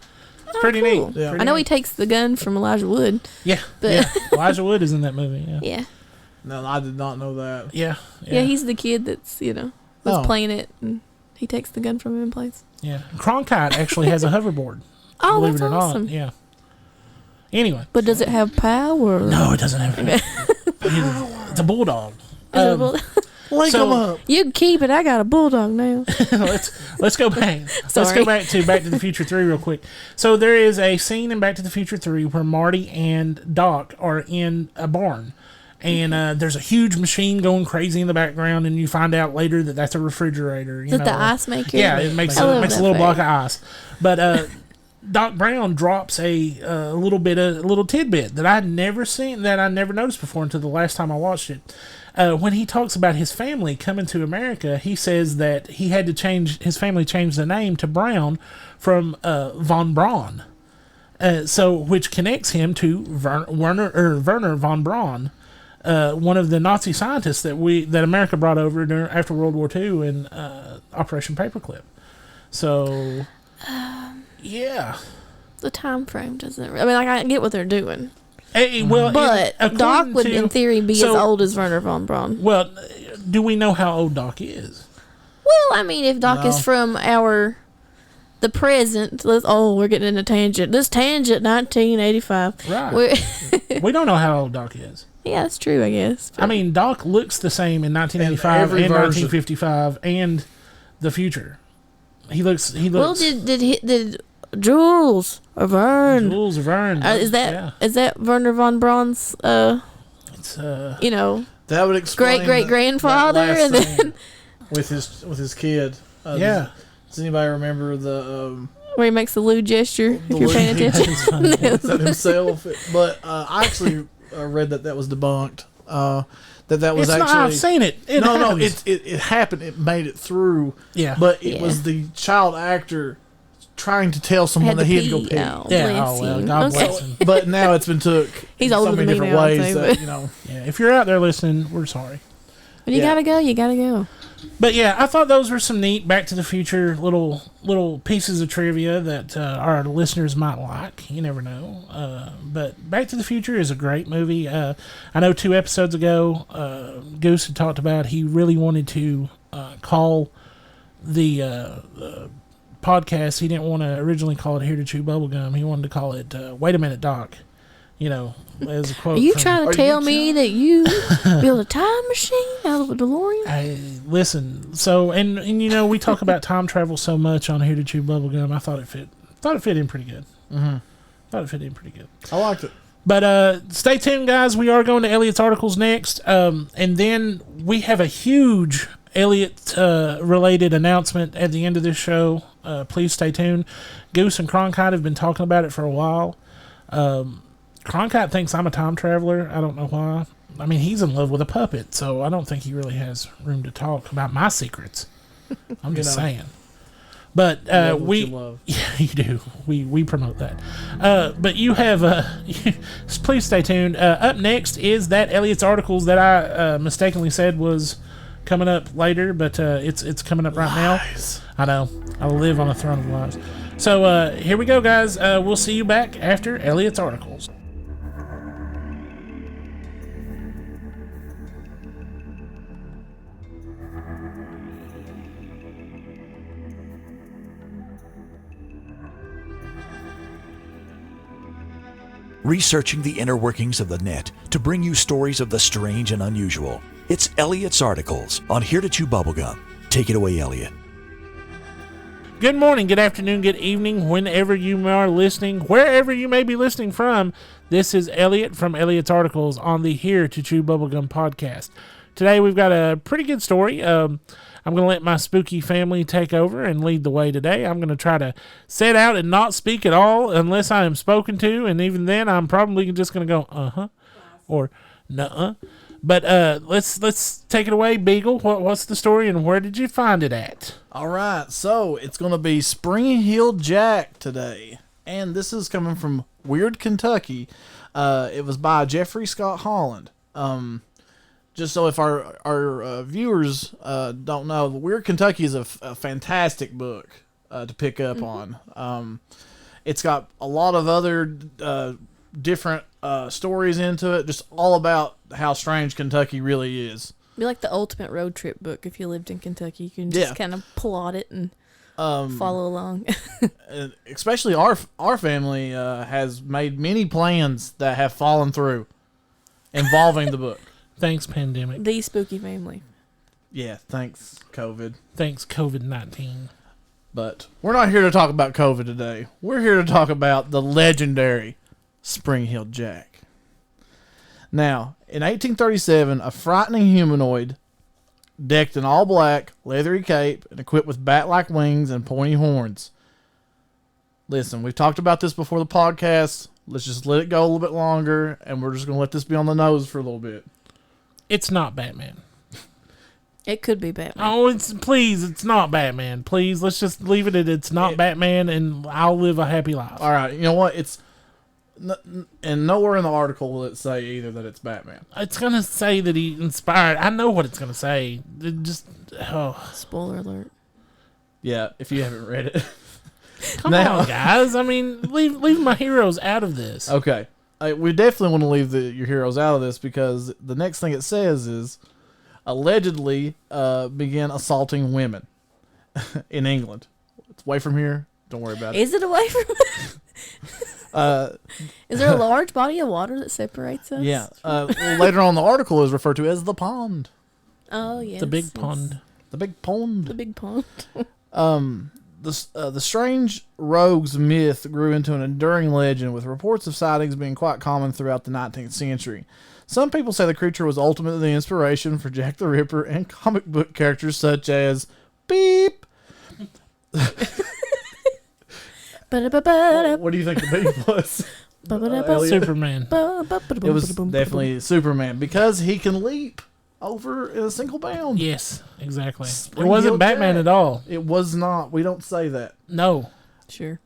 It's pretty neat. Yeah. I know he takes the gun from Elijah Wood. Yeah. But Elijah Wood is in that movie. Yeah. No, I did not know that. Yeah. Yeah, he's the kid that's, was playing it, and he takes the gun from him and plays. Yeah. Cronkite actually has a hoverboard. Oh, believe that's it or awesome. Not. Yeah. Anyway. But does it have power? No, it doesn't have power. It's a bulldog. Link them up. You can keep it. I got a bulldog now. let's go back. Let's go back to Back to the Future 3 real quick. So there is a scene in Back to the Future 3 where Marty and Doc are in a barn. And there's a huge machine going crazy in the background, and you find out later that that's a refrigerator. Is it the ice maker? Yeah, it makes a little block of ice. But Doc Brown drops a little tidbit that I'd never seen, that I never noticed before until the last time I watched it. When he talks about his family coming to America, he says that he had to his family changed the name to Brown from von Braun. Which connects him to Werner von Braun, one of the Nazi scientists that America brought over after World War II in Operation Paperclip. So, yeah. The time frame doesn't. I get what they're doing. But Doc would, in theory, be as old as Werner von Braun. Well, do we know how old Doc is? Well, if Doc is from the present, we're getting in a tangent. This tangent, 1985. Right. We don't know how old Doc is. Yeah, that's true, I guess. I mean, Doc looks the same in 1985 and 1955 and the future. He looks. Well, did Jules or Vern? Jules or Vern. Is that Werner von Braun's? It's that would explain great grandfather, and then with his kid. Yeah. Does anybody remember the where he makes the lewd gesture? If you're paying attention, is that himself? But I actually read that was debunked. That was actually. I've seen it. It happened. It made it through. Yeah. But it was the child actor trying to tell someone that he had to go pee. Oh, God bless him. But now it's been took. He's so older many than me different now, ways I'd say, that, but- Yeah. If you're out there listening, we're sorry. When you gotta go, you gotta go. But yeah, I thought those were some neat Back to the Future little pieces of trivia that our listeners might like. You never know. But Back to the Future is a great movie. I know 2 episodes ago, Goose had talked about he really wanted to call the podcast. He didn't want to originally call it Here to Chew Bubblegum. He wanted to call it Wait a Minute, Doc. As a quote. Are you trying to tell me that you build a time machine out of a DeLorean? Listen. So and we talk about time travel so much on Here to Chew Bubblegum. I thought it fit in pretty good. Mm-hmm. Thought it fit in pretty good. I liked it. But stay tuned, guys. We are going to Elliot's articles next, and then we have a huge Elliot related announcement at the end of this show. Please stay tuned. Goose and Cronkite have been talking about it for a while. Cronkite thinks I'm a time traveler. I don't know why. I mean, he's in love with a puppet, so I don't think he really has room to talk about my secrets. I'm just saying. But yeah, you do. We promote that. But you have please stay tuned. Up next is that Elliot's articles that I mistakenly said was coming up later, but it's coming up right now. I know. I live on a throne of lies. So here we go, guys. We'll see you back after Elliot's articles. Researching the inner workings of the net to bring you stories of the strange and unusual. It's Elliot's Articles on Here to Chew Bubblegum. Take it away, Elliot. Good morning, good afternoon, good evening, whenever you are listening, wherever you may be listening from. This is Elliot from Elliot's Articles on the Here to Chew Bubblegum podcast. Today we've got a pretty good story. I'm going to let my spooky family take over and lead the way today. I'm going to try to sit out and not speak at all unless I am spoken to, and even then I'm probably just going to go, uh-huh, or nuh-uh. But let's take it away, Beagle. What's the story and where did you find it at? All right, so it's going to be Springhill Jack today, and this is coming from Weird, Kentucky. It was by Jeffrey Scott Holland. Just so if our viewers don't know, Weird Kentucky is a fantastic book to pick up on. It's got a lot of other different stories into it, just all about how strange Kentucky really is. It'd be like the ultimate road trip book if you lived in Kentucky. You can just kind of plot it and follow along. Especially our family has made many plans that have fallen through involving the book. Thanks, pandemic. The spooky family. Yeah, thanks, COVID. Thanks, COVID-19. But we're not here to talk about COVID today. We're here to talk about the legendary Springhill Jack. Now, in 1837, a frightening humanoid decked in all black, leathery cape, and equipped with bat-like wings and pointy horns. Listen, we've talked about this before the podcast. Let's just let it go a little bit longer, and we're just going to let this be on the nose for a little bit. It's not Batman. It could be Batman. Oh, it's not Batman. Please, let's just leave it at it's not Batman, and I'll live a happy life. All right, you know what? And nowhere in the article will it say either that it's Batman. It's gonna say that he inspired. I know what it's gonna say. Spoiler alert. Yeah, if you haven't read it. Come on, guys. I mean, leave my heroes out of this. Okay. We definitely want to leave your heroes out of this because the next thing it says is allegedly began assaulting women in England. It's away from here. Don't worry about it. Is it away from Is there a large body of water that separates us? Yeah. Later on, the article is referred to as the pond. Oh, yes. The big yes. pond. The big pond. The big pond. The strange rogues myth grew into an enduring legend, with reports of sightings being quite common throughout the 19th century. Some people say the creature was ultimately the inspiration for Jack the Ripper and comic book characters such as Beep. What do you think the beep was? Superman. It was definitely Superman because he can leap over in a single bound. Yes, exactly. Springhill It wasn't Batman Jack. at all. It was not. We don't say that. No. Sure.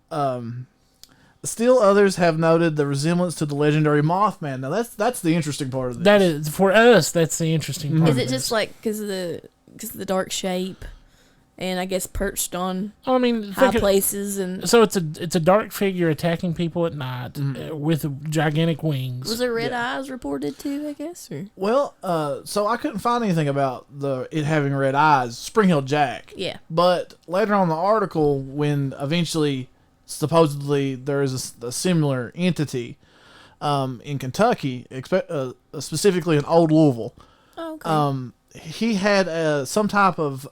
Still, others have noted the resemblance to the legendary Mothman. Now, that's the interesting part of this. That is, for us, that's the interesting part. Is it just like because of the dark shape, and I guess perched on high places, and so it's a dark figure attacking people at night with gigantic wings. Was there red eyes reported too? I guess. Or? Well, so I couldn't find anything about it having red eyes. Springhill Jack. Yeah. But later on in the article, when eventually, supposedly, there is a similar entity in Kentucky, specifically in Old Louisville. Oh, okay. He had some type of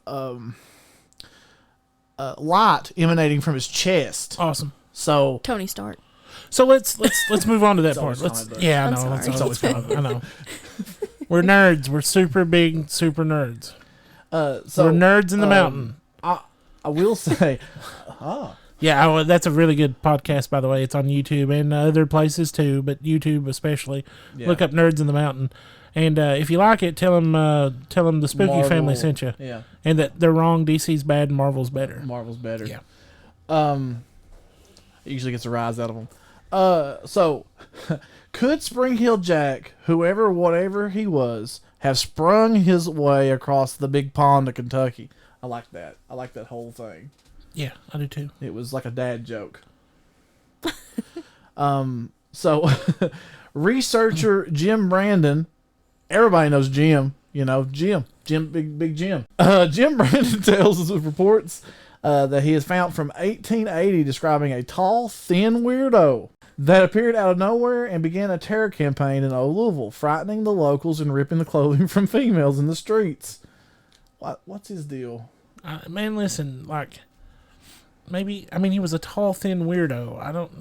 light emanating from his chest. Awesome. So Tony Stark. So let's move on to that part. always fun, Yeah, I I'm know. sorry. It's always fun. I know. We're nerds. We're super big, super nerds. So we're nerds in the mountain. I will say, Yeah, that's a really good podcast, by the way. It's on YouTube and other places too, but YouTube especially. Yeah. Look up Nerds in the Mountain, and if you like it, tell them the Spooky Marvel, family sent you. Yeah, and that they're wrong. DC's bad, and Marvel's better. Marvel's better. Yeah. It usually gets a rise out of them. So could Springhill Jack, whatever he was, have sprung his way across the big pond of Kentucky? I like that. I like that whole thing. Yeah, I do too. It was like a dad joke. So researcher Jim Brandon, everybody knows Jim, Jim, big Jim. Jim Brandon tells of reports that he has found from 1880 describing a tall, thin weirdo that appeared out of nowhere and began a terror campaign in Old Louisville, frightening the locals and ripping the clothing from females in the streets. What's his deal? Man, listen, like, maybe, he was a tall, thin weirdo. I don't,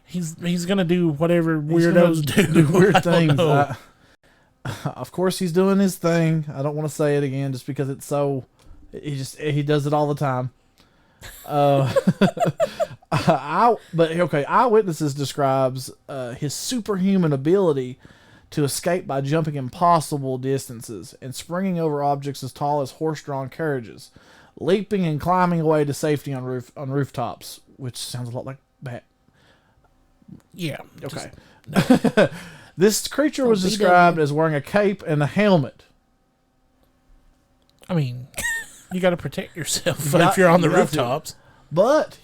he's going to do whatever weirdos do. Weird things. Of course, he's doing his thing. I don't want to say it again just because it's so, he does it all the time. Eyewitnesses describes his superhuman ability to escape by jumping impossible distances and springing over objects as tall as horse-drawn carriages, leaping and climbing away to safety on rooftops, which sounds a lot like Bat. Yeah. Okay. This creature was described as wearing a cape and a helmet. You got to protect yourself if you're on the rooftops. But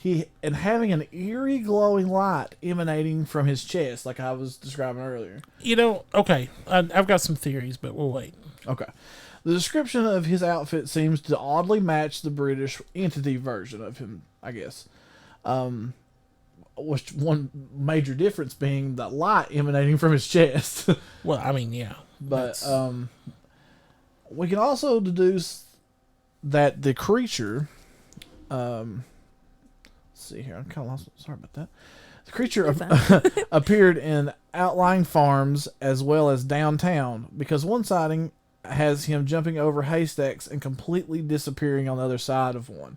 having an eerie glowing light emanating from his chest, like I was describing earlier. Okay, I've got some theories, but we'll wait. Okay. The description of his outfit seems to oddly match the British entity version of him, I guess. Which one major difference being the light emanating from his chest. Well, yeah. But we can also deduce that the creature... see here, I'm kind of lost. Sorry about that. The creature appeared in outlying farms as well as downtown, because one sighting has him jumping over haystacks and completely disappearing on the other side of one.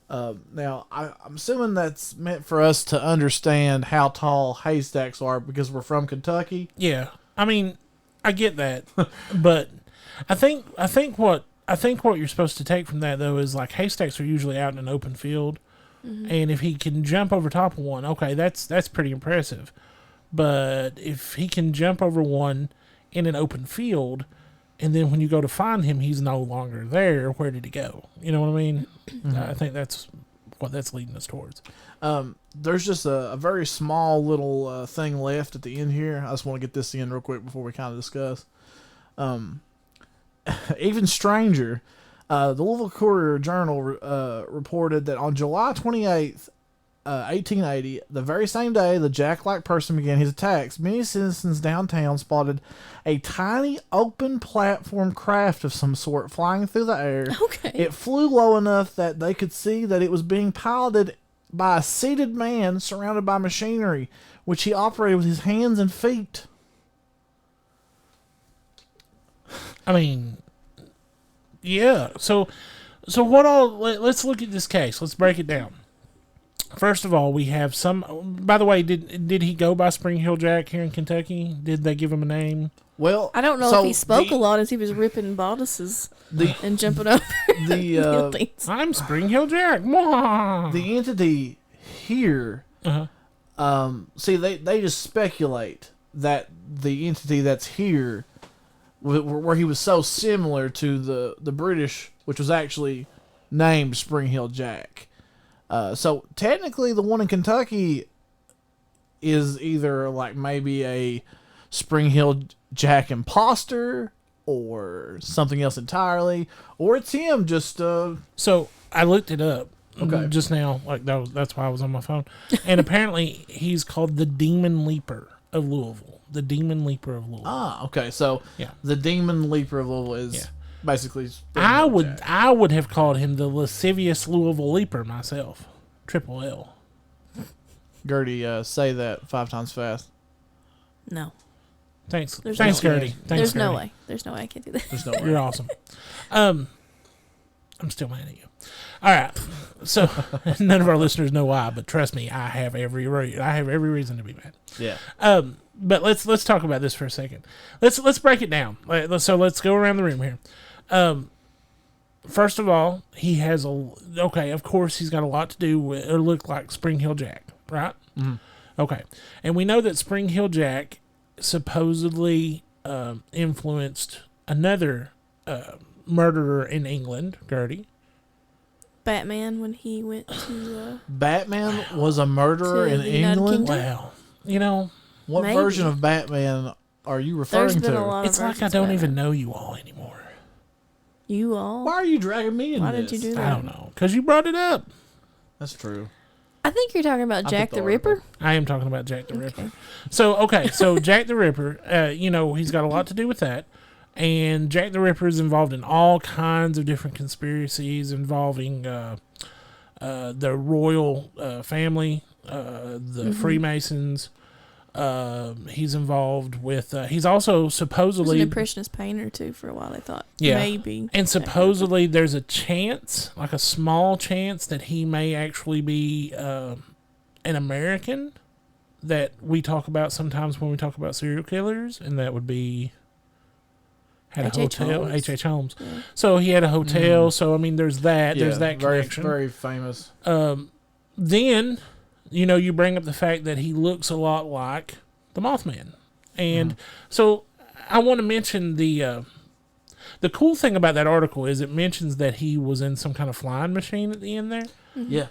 Now, I'm assuming that's meant for us to understand how tall haystacks are because we're from Kentucky. Yeah, I get that, but I think what you're supposed to take from that though is like haystacks are usually out in an open field. Mm-hmm. And if he can jump over top of one, okay, that's pretty impressive. But if he can jump over one in an open field, and then when you go to find him, he's no longer there, where did he go? You know what I mean? Mm-hmm. I think that's what that's leading us towards. There's just a very small little thing left at the end here. I just want to get this in real quick before we kind of discuss. Even stranger, the Louisville Courier-Journal reported that on July 28th, 1880, the very same day the Jack-like person began his attacks, many citizens downtown spotted a tiny open platform craft of some sort flying through the air. Okay. It flew low enough that they could see that it was being piloted by a seated man surrounded by machinery, which he operated with his hands and feet. I mean, yeah. So what all? Let's look at this case. Let's break it down. First of all, we have some. By the way, did he go by Springhill Jack here in Kentucky? Did they give him a name? Well, I don't know if he spoke a lot as he was ripping bodices and jumping over buildings. I'm Springhill Jack. Mwah. The entity here, see, they just speculate that the entity that's here, where he was so similar to the British, which was actually named Springhill Jack. So technically, the one in Kentucky is either like maybe a Springhill Jack imposter or something else entirely, or it's him just. So I looked it up. Okay. Just now, like that's why I was on my phone, and apparently he's called the Demon Leaper of Louisville. The Demon Leaper of Louisville. Ah, okay. So yeah, the Demon Leaper of Louisville is basically. I would have called him the lascivious Louisville Leaper myself. Triple L. Gertie, say that 5 times fast. No. Thanks, Gertie. Thanks, no Gertie. way. There's no way I can do that. There's no way. You're awesome. I'm still mad at you. All right. So none of our listeners know why, but trust me, I have every reason to be mad. Yeah. But let's talk about this for a second. Let's break it down. So let's go around the room here. First of all, he has of course he's got a lot to do with, or look like Springhill Jack, right? Mm-hmm. Okay. And we know that Springhill Jack supposedly influenced another murderer in England, Gertie. Batman, when he went to... Batman was a murderer in England? Wow. You know... What version of Batman are you referring to? It's like I don't even know you all anymore. You all? Why are you dragging me into this? Why did you do that? I don't know. Because you brought it up. That's true. I think you're talking about Jack the Ripper. I am talking about Jack the Ripper. So Jack the Ripper, he's got a lot to do with that. And Jack the Ripper is involved in all kinds of different conspiracies involving the royal family, the Freemasons. He's involved with. He's also supposedly he was an impressionist painter too for a while. I thought maybe, and supposedly there's a chance, like a small chance, that he may actually be an American that we talk about sometimes when we talk about serial killers, and that would be had a hotel, H.H. Holmes. Yeah. So he had a hotel. So I mean, there's that. There's that connection. Very famous. Then. You bring up the fact that he looks a lot like the Mothman. And so I want to mention the cool thing about that article is it mentions that he was in some kind of flying machine at the end there. Mm-hmm. Yeah.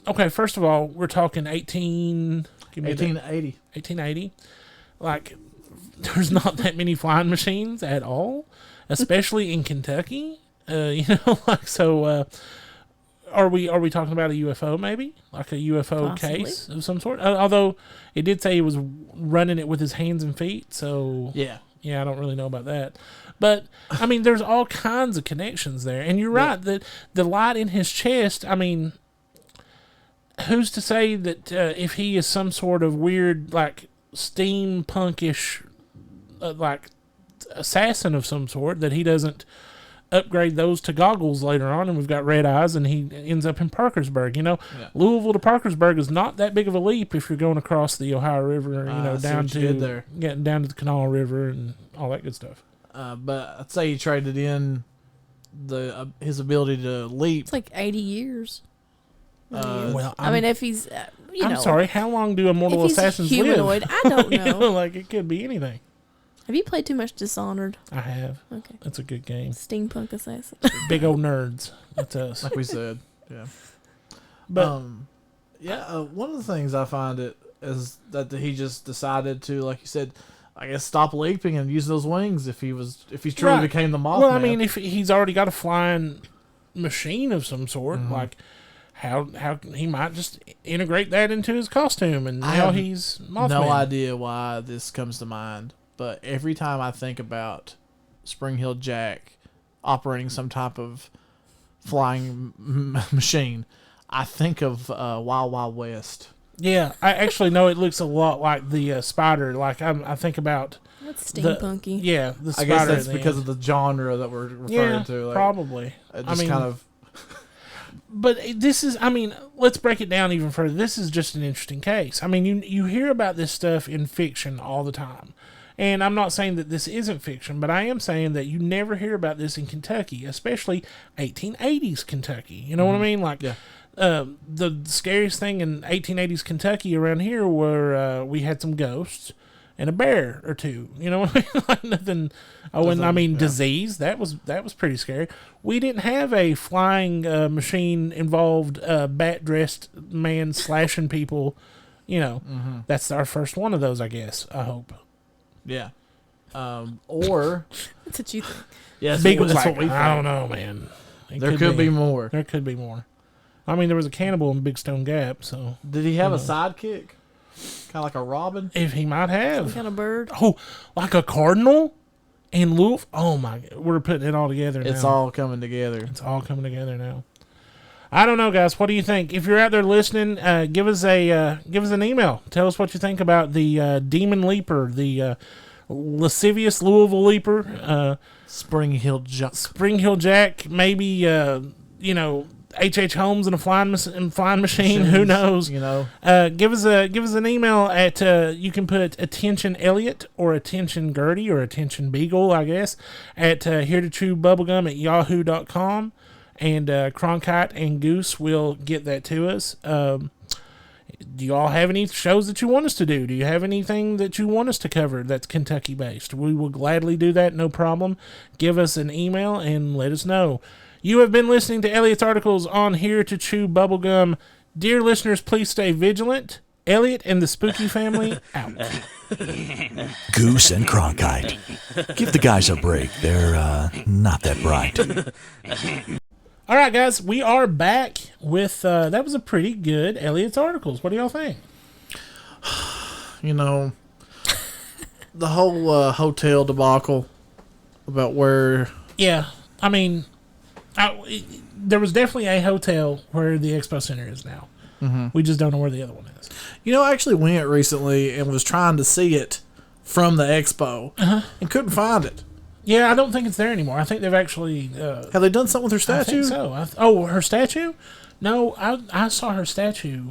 Okay, first of all, we're talking 1880. 1880. Like, there's not that many flying machines at all, especially in Kentucky. Are we talking about a UFO maybe? Like a UFO Possibly. case of some sort? Although it did say he was running it with his hands and feet, so... Yeah, I don't really know about that. But, I mean, there's all kinds of connections there. And you're right, that the light in his chest, I mean, who's to say that if he is some sort of weird, like, steampunkish, like, assassin of some sort, that he doesn't... upgrade those to goggles later on, and we've got red eyes, and he ends up in Parkersburg. Louisville to Parkersburg is not that big of a leap if you're going across the Ohio River, down to getting down to the Kanawha River and all that good stuff. But I'd say he traded in his ability to leap. It's like 80 years. I mean, if he's, I'm sorry, how long do immortal assassins humanoid, live? I don't know. Like, it could be anything. Have you played too much Dishonored? I have. Okay. That's a good game. Steampunk assassin. Big old nerds. That's us. Like we said. Yeah. But one of the things I find is that he just decided to, like you said, I guess stop leaping and use those wings if he truly became the Mothman. Well, I mean, if he's already got a flying machine of some sort, like how he might just integrate that into his costume, and now he's Mothman. No idea why this comes to mind, but every time I think about Springhill Jack operating some type of flying machine, I think of Wild Wild West. Yeah, I actually know it looks a lot like the spider. Like I think about That's steampunky. the spider. I guess that's because of the genre that we're referring to. Like, probably. Just kind of. But this is, I mean, let's break it down even further. This is just an interesting case. I mean, you hear about this stuff in fiction all the time. And I'm not saying that this isn't fiction, but I am saying that you never hear about this in Kentucky, especially 1880s Kentucky. You know what I mean? Like, the scariest thing in 1880s Kentucky around here were we had some ghosts and a bear or two. You know what I mean? Like nothing. Oh, and I mean disease. That was pretty scary. We didn't have a flying machine involved bat dressed man slashing people. You know, that's our first one of those, I guess. I hope. Yeah. Or That's what you think. yeah, Big was that's like, what we I think. don't know, man. There could be more. There could be more. I mean, there was a cannibal in Big Stone Gap, so Did he have a sidekick? Kind of like a robin? if he might have. Some kind of bird. Oh, like a cardinal in Louisville. Oh my! We're putting it all together. It's now. all coming together. It's all coming together now. I don't know, guys. What do you think? If you're out there listening, give us an email. Tell us what you think about the Demon Leaper, the lascivious Louisville Leaper, Springhill Jack. Springhill Jack. Maybe H.H. Holmes and a flying machine. Who knows? You know. Give us an email at you can put attention Elliot or attention Gertie or attention Beagle, I guess, at here to chew bubblegum at yahoo.com, and Cronkite and Goose will get that to us. Do you all have any shows that you want us to do? Do you have anything that you want us to cover that's Kentucky based? We will gladly do that, no problem. Give us an email and let us know. You have been listening to Elliot's articles on Here to Chew Bubblegum. Dear listeners, please stay vigilant. Elliot and the Spooky Family out. Goose and Cronkite. Give the guys a break. They're not that bright. All right, guys, we are back with, that was a pretty good Elliot's articles. What do y'all think? You know, the whole hotel debacle about where... Yeah, I mean... there was definitely a hotel where the Expo Center is now. Mm-hmm. We just don't know where the other one is. You know, I actually went recently and was trying to see it from the Expo and couldn't find it. Yeah, I don't think it's there anymore. I think they've actually... have they done something with her statue? I think so. Her statue? No, I saw her statue.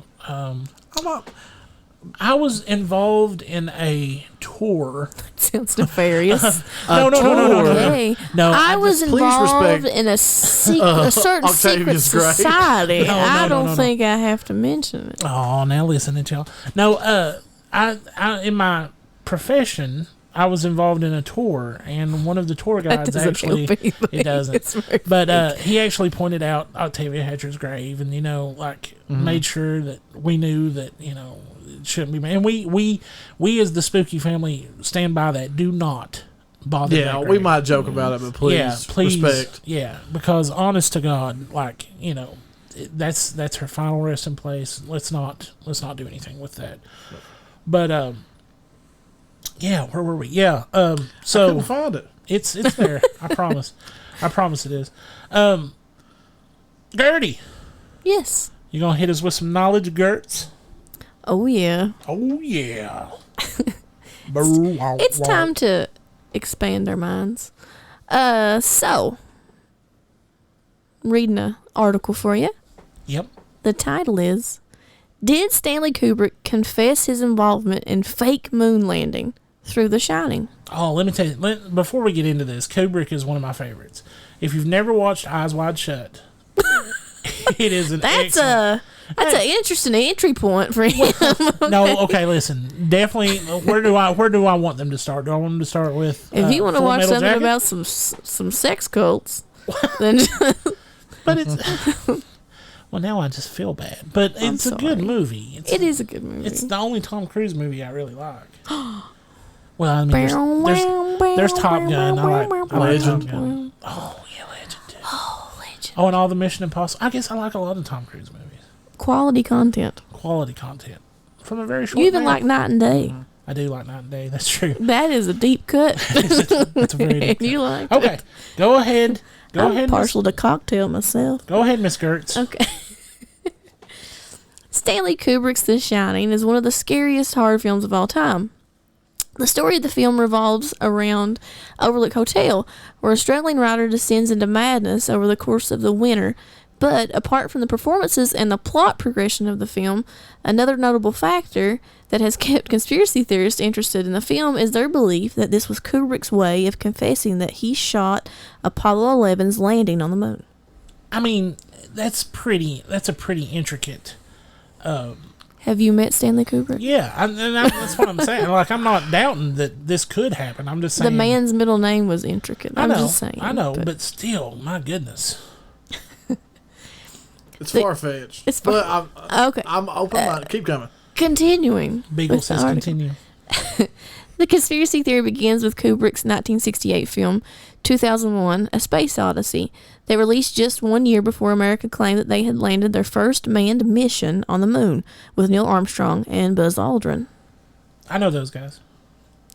I was involved in a tour. Sounds nefarious. No. Okay. No, I was please involved respect, in a certain secret Octavia's grave. society. No, I don't no. think I have to mention it. Oh, now listen to y'all. No, I in my profession, I was involved in a tour, and one of the tour guides doesn't actually help anything. it doesn't. It's very But he actually pointed out Octavia Hatcher's grave, and made sure that we knew that it shouldn't be made. And we as the Spooky Family stand by that. Do not bother. Yeah, we might joke about it, but please respect. Yeah, because honest to God, that's her final resting place. Let's not do anything with that. But yeah, where were we? Yeah, so I couldn't find it. It's there. I promise. I promise it is. Gertie, Yes. you gonna hit us with some knowledge, Gertz? Oh, yeah. Oh yeah. It's time to expand our minds. So, reading an article for you. Yep. The title is, Did Stanley Kubrick confess his involvement in fake moon landing through The Shining? Oh, let me tell you. Before we get into this, Kubrick is one of my favorites. If you've never watched Eyes Wide Shut, it is an excellent... That's an interesting entry point for him. No, okay, listen. Definitely, where do I want them to start? Do I want them to start with If you want to Full watch Metal something Jacket? about some sex cults, then But it's... Well, now I just feel bad. But it's a good movie. It is a good movie. It's the only Tom Cruise movie I really like. Well, I mean, there's Top Gun. I like Legend. Top Gun. Oh, yeah, Legend too. Oh, Legend. Oh, and all the Mission Impossible. I guess I like a lot of Tom Cruise movies. quality content. Quality content from a very short. You even man. like Night and Day. I do like Night and Day. That's true. That is a deep cut. That's a very deep cut. You like Okay, it. go ahead. Go I'm ahead. partial to cocktail myself. Go ahead, Miss Gertz. Okay. Stanley Kubrick's The Shining is one of the scariest horror films of all time. The story of the film revolves around Overlook Hotel, where a struggling writer descends into madness over the course of the winter. But apart from the performances and the plot progression of the film, another notable factor that has kept conspiracy theorists interested in the film is their belief that this was Kubrick's way of confessing that he shot Apollo 11's landing on the moon. I mean, that's a pretty intricate. Have you met Stanley Kubrick? Yeah, that's what I'm saying. Like, I'm not doubting that this could happen. I'm just saying. The man's middle name was intricate. I know, just saying. I know, but still, my goodness. It's far-fetched. It's but okay. I'm open-minded. Keep coming. Continuing. Beagle with the says article. continue. The conspiracy theory begins with Kubrick's 1968 film, 2001, A Space Odyssey. They released just 1 year before America claimed that they had landed their first manned mission on the moon with Neil Armstrong and Buzz Aldrin. I know those guys.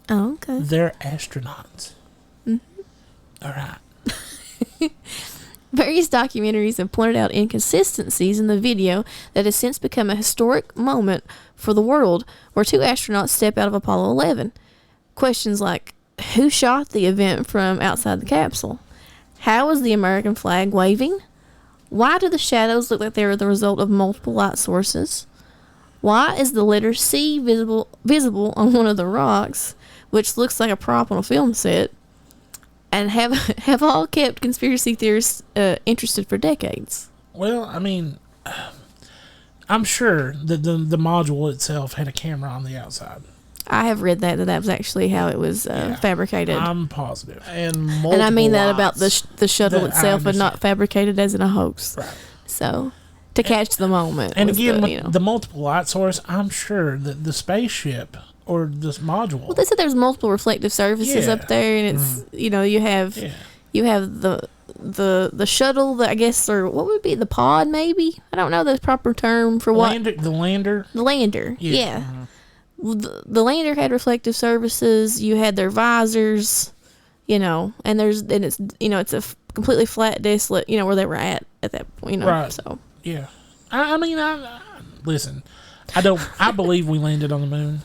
Oh, okay. They're astronauts. Mm-hmm. All right. Various documentaries have pointed out inconsistencies in the video that has since become a historic moment for the world, where two astronauts step out of Apollo 11. Questions like, who shot the event from outside the capsule? How is the American flag waving? Why do the shadows look like they are the result of multiple light sources? Why is the letter C visible on one of the rocks, which looks like a prop on a film set? And have all kept conspiracy theorists interested for decades. Well, I mean, I'm sure that the module itself had a camera on the outside. I have read that was actually how it was fabricated. I'm positive. And I mean that about lights. the shuttle itself, and not fabricated as in a hoax. Right. So, to catch the moment. And again, the multiple light source, I'm sure that the spaceship or this module. Well, they said there's multiple reflective surfaces up there, and it's you have the shuttle, I guess, or what would be the pod? Maybe, I don't know the proper term for what. The lander. The lander. Yeah. The lander had reflective surfaces. You had their visors, and it's a completely flat, desolate, where they were at that point, Right. So yeah, I mean, listen. I believe we landed on the moon.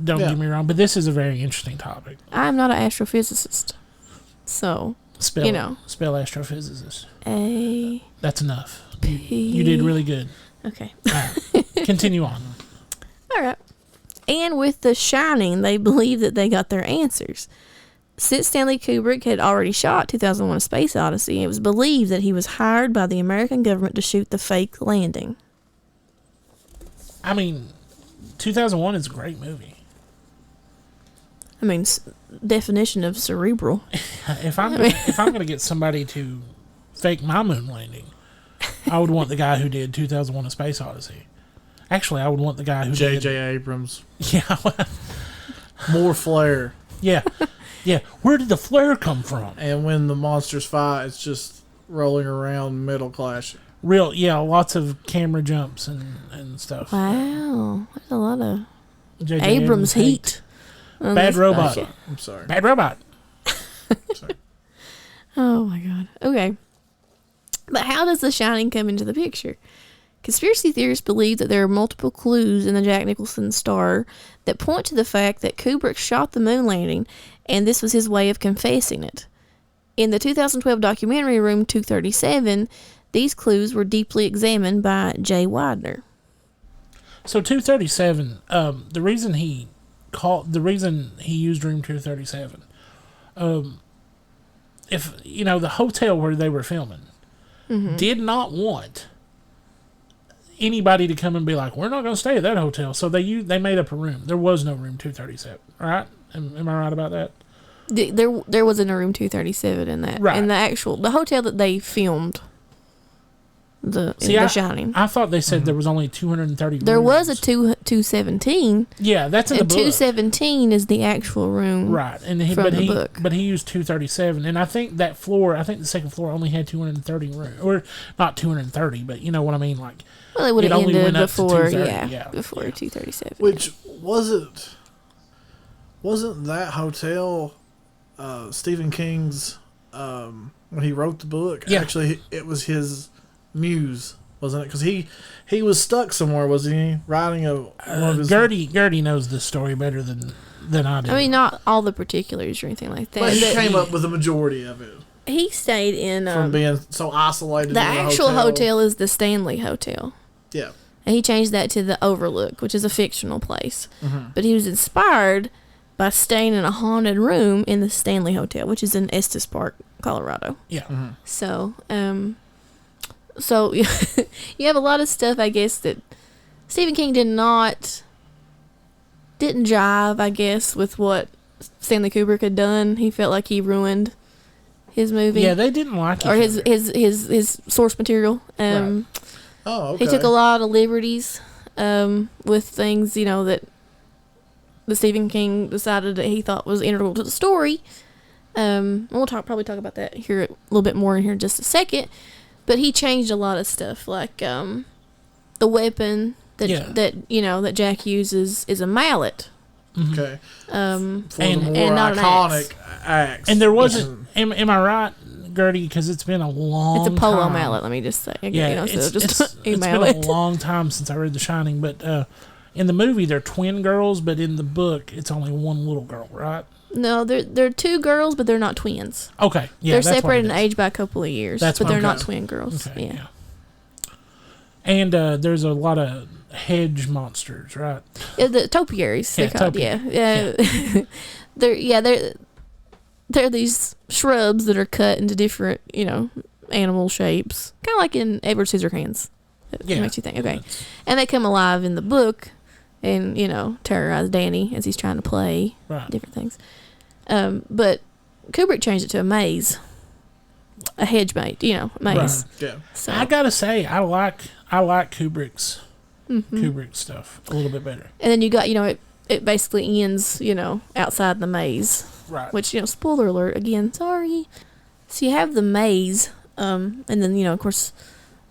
Don't get me wrong, but this is a very interesting topic. I'm not an astrophysicist, so Spell astrophysicist. That's enough. You did really good. Okay. All right. Continue on. All right. And with The Shining, they believe that they got their answers. Since Stanley Kubrick had already shot 2001: A Space Odyssey, it was believed that he was hired by the American government to shoot the fake landing. I mean, 2001 is a great movie. I mean, definition of cerebral. If I'm going to get somebody to fake my moon landing, I would want the guy who did 2001: A Space Odyssey. Actually, I would want the guy who did J.J. Abrams. Yeah. More flare. Yeah. Yeah. Where did the flare come from? And when the monsters fight, it's just rolling around, metal clashing. Lots of camera jumps and stuff. Wow. There's a lot of J.J. Abrams heat. Bad robot. Okay. I'm sorry. Bad robot. Sorry. Oh my god. Okay. But how does The Shining come into the picture? Conspiracy theorists believe that there are multiple clues in the Jack Nicholson star that point to the fact that Kubrick shot the moon landing, and this was his way of confessing it. In the 2012 documentary Room 237, these clues were deeply examined by Jay Widener. So 237, the reason he used Room 237, if the hotel where they were filming did not want anybody to come and be like, we're not going to stay at that hotel. So they made up a room. There was no Room 237, right? Am I right about that? There wasn't a Room 237 in that. Right. In the hotel that they filmed. The Shining. I thought they said there was only 230 There rooms. was a 217. Yeah, that's in the And book. 217 is the actual room. Right, and from the book. But he used 237, and I think that floor, I think the second floor only had 230 rooms, or not 230, but you know what I mean, like. Well, it would have only ended went up to before, 230, before 237. Which wasn't that hotel Stephen King's when he wrote the book? Yeah. Actually, it was his muse, wasn't it? Because he was stuck somewhere, wasn't he? Writing one of his. Gertie knows this story better than I do. I mean, not all the particulars or anything like that. But he came up with the majority of it He stayed in from being so isolated. the in actual hotel is the Stanley Hotel. Yeah. And he changed that to the Overlook, which is a fictional place. Mm-hmm. But he was inspired by staying in a haunted room in the Stanley Hotel, which is in Estes Park, Colorado. Yeah. Mm-hmm. So, you have a lot of stuff, I guess, that Stephen King didn't jive, I guess, with what Stanley Kubrick had done. He felt like he ruined his movie. Yeah, they didn't like it. Or his source material. Right. Oh, okay. He took a lot of liberties with things, that Stephen King decided that he thought was integral to the story. We'll probably talk about that here a little bit more in here in just a second. But he changed a lot of stuff, like the weapon that Jack uses is a mallet. Okay. And For the more not an iconic axe. And there wasn't. Am I right, Gertie? Because it's been a long. It's a polo time. mallet. Let me just say. Yeah, so just it's been a long time since I read The Shining, but in the movie they're twin girls, but in the book it's only one little girl, right? No, they're two girls, but they're not twins. Okay, yeah, they're that's separated in what it is. age by a couple of years, That's but what- they're not okay. twin girls. Okay, yeah. And there's a lot of hedge monsters, right? Yeah, the topiaries, they're Yeah, called. topiary. They're these shrubs that are cut into different, animal shapes, kind of like in Edward Scissorhands. That Yeah. makes you think. Okay, and they come alive in the book, and terrorize Danny as he's trying to play Right. different things. But Kubrick changed it to a maze, a hedge maze. Maze. Right. Yeah. So I gotta say, I like Kubrick's stuff a little bit better. and then you got it basically ends outside the maze. Right. Which, spoiler alert again, sorry. So you have the maze, and then, of course,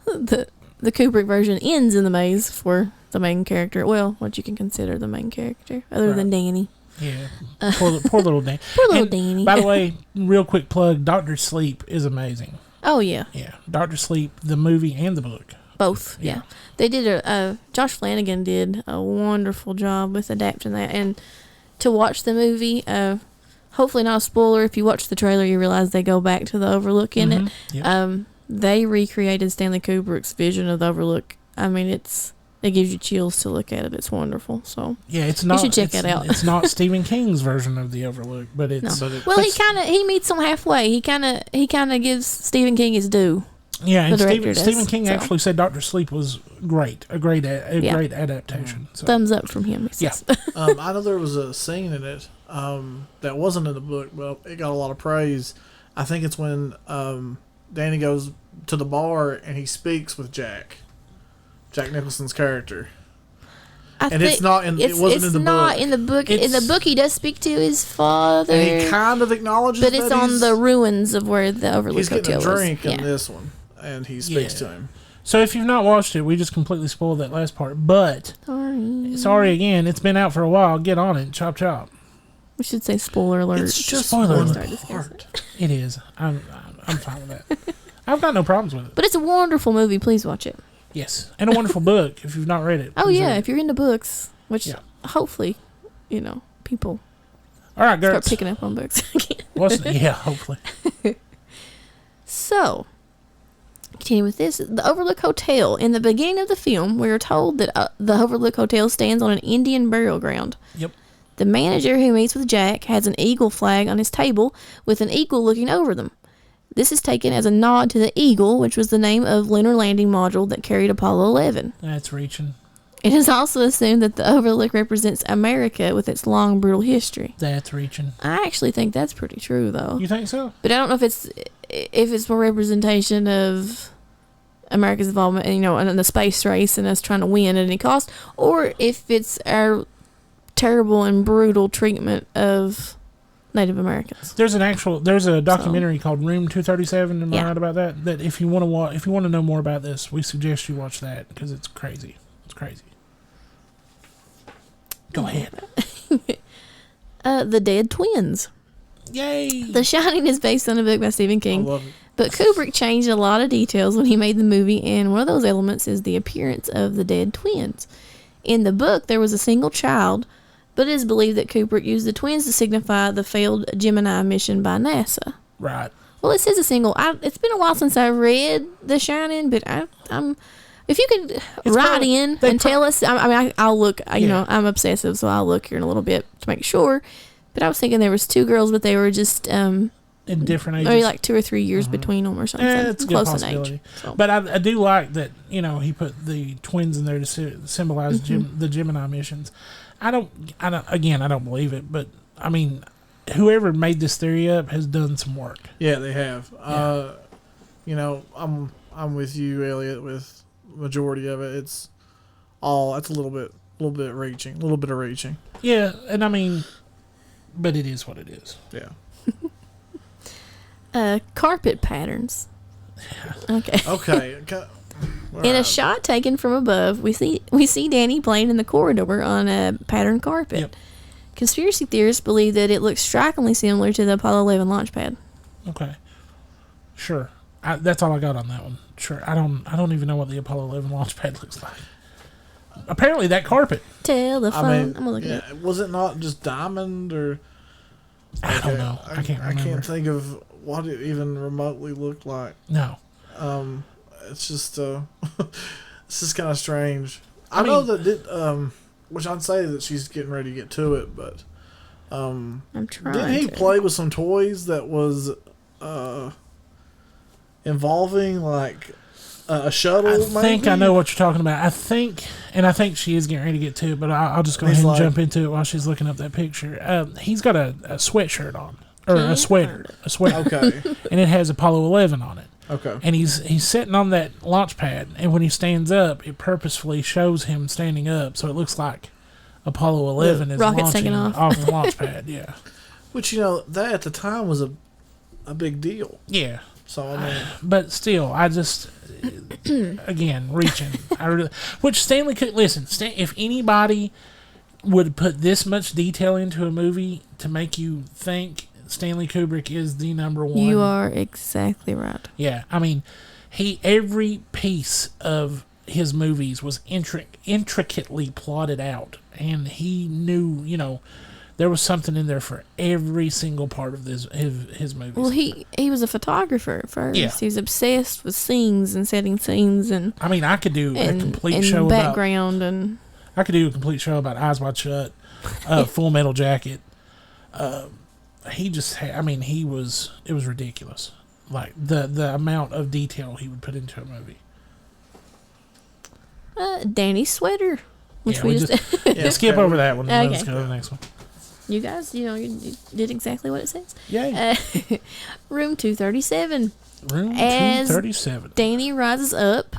the Kubrick version ends in the maze for the main character. Well, what you can consider the main character, other than Danny. Yeah. Poor little Dan. Poor little And, Danny. By the way, real quick plug, Dr. Sleep is amazing. Oh, yeah. Yeah. Dr. Sleep, the movie and the book. Both, yeah. They did Josh Flanagan did a wonderful job with adapting that. And to watch the movie, hopefully not a spoiler, if you watch the trailer, you realize they go back to the Overlook in it. Yep. They recreated Stanley Kubrick's vision of the Overlook. I mean, it gives you chills to look at it. It's wonderful. So Yeah, it's not. You should check that out. It's not Stephen King's version of the Overlook, but it's. No. But Well, he meets them halfway. He kind of gives Stephen King his due. yeah, and the director Stephen does, King so. actually said Dr. Sleep was great, a great adaptation. So. Thumbs up from him. He says. I know there was a scene in it that wasn't in the book, but it got a lot of praise. I think it's when Danny goes to the bar and he speaks with Jack Nicholson's character. It wasn't in the It's not book. in the book. In the book, he does speak to his father, And he kind of acknowledges but it's that on the ruins of where the Overlook he's getting Hotel a drink was. in this one, and he speaks to him. So if you've not watched it, we just completely spoiled that last part. But sorry again, it's been out for a while. Get on it, chop chop. We should say spoiler alert. It's just Spoiler one alert. part. It is. I'm fine with that. I've got no problems with it. But it's a wonderful movie. Please watch it. Yes, and a wonderful book if you've not read it. Oh please yeah, read it. if you're into books, which Yeah. hopefully, people All right, start Gertz. picking up on books. Yeah, hopefully. So, continue with this. The Overlook Hotel. In the beginning of the film, we are told that the Overlook Hotel stands on an Indian burial ground. Yep. The manager who meets with Jack has an eagle flag on his table with an eagle looking over them. This is taken as a nod to the Eagle, which was the name of lunar landing module that carried Apollo 11. That's reaching. It is also assumed that the Overlook represents America with its long, brutal history. That's reaching. I actually think that's pretty true, though. You think so? But I don't know if it's a representation of America's involvement, in the space race and us trying to win at any cost, or if it's our terrible and brutal treatment of Native Americans. There's a documentary called Room 237. Am I right about that? That if you want to know more about this, we suggest you watch that because it's crazy. It's crazy. Go ahead. The Dead Twins. Yay! The Shining is based on a book by Stephen King. I love it. But Kubrick changed a lot of details when he made the movie, and one of those elements is the appearance of the dead twins. In the book, there was a single child, but it is believed that Kubrick used the twins to signify the failed Gemini mission by NASA. Right. Well, it says a single. It's been a while since I read The Shining, but I'm. If you could write in and tell us, I'll look. I'm obsessive, so I'll look here in a little bit to make sure. But I was thinking there was 2 girls, but they were just in different ages, maybe like 2 or 3 years between them or something. It's a good close possibility. in age. So. But I do like that. He put the twins in there to symbolize the Gemini missions. I don't believe it, but I mean, whoever made this theory up has done some work. Yeah, they have. Yeah. I'm with you, Elliot, with majority of it. It's a little bit of reaching. Yeah, and I mean, but it is what it is. Yeah. Carpet patterns. Okay. Okay. In a shot taken from above, we see Danny playing in the corridor on a patterned carpet. Yep. Conspiracy theorists believe that it looks strikingly similar to the Apollo 11 launch pad. Okay. Sure. That's all I got on that one. Sure. I don't even know what the Apollo 11 launch pad looks like. Apparently that carpet. Telephone. I'm gonna look at it. Was it not just diamond or? I don't know. I can't remember. I can't think of what it even remotely looked like. No. It's just this is kind of strange. I know that which I'd say that she's getting ready to get to it, but I'm trying. Didn't he play with some toys that was involving like a shuttle? I think I know what you're talking about. I think she is getting ready to get to it, but I'll just go ahead and jump into it while she's looking up that picture. He's got a sweatshirt on, or a sweater. Okay. And it has Apollo 11 on it. Okay. And he's sitting on that launch pad, and when he stands up, it purposefully shows him standing up, so it looks like Apollo 11 is launching off the launch pad. Yeah. Which that at the time was a big deal. Yeah. So I mean, but still, I just again reaching. Which Stanley could listen. If anybody would put this much detail into a movie to make you think, Stanley Kubrick is the number one. You are exactly right. Yeah, I mean, every piece of his movies was intricately plotted out, and he knew, there was something in there for every single part of his movies. Well, he was a photographer at first. Yeah. He was obsessed with scenes and setting scenes, and I mean, I could do a complete show background and I could do a complete show about Eyes Wide Shut, Full Metal Jacket. It was ridiculous. Like the amount of detail he would put into a movie. Danny's sweater, which we just skip over that one. Okay. Let's go to the next one. You guys, you did exactly what it says. Yay. Room 237. Room 237. Danny rises up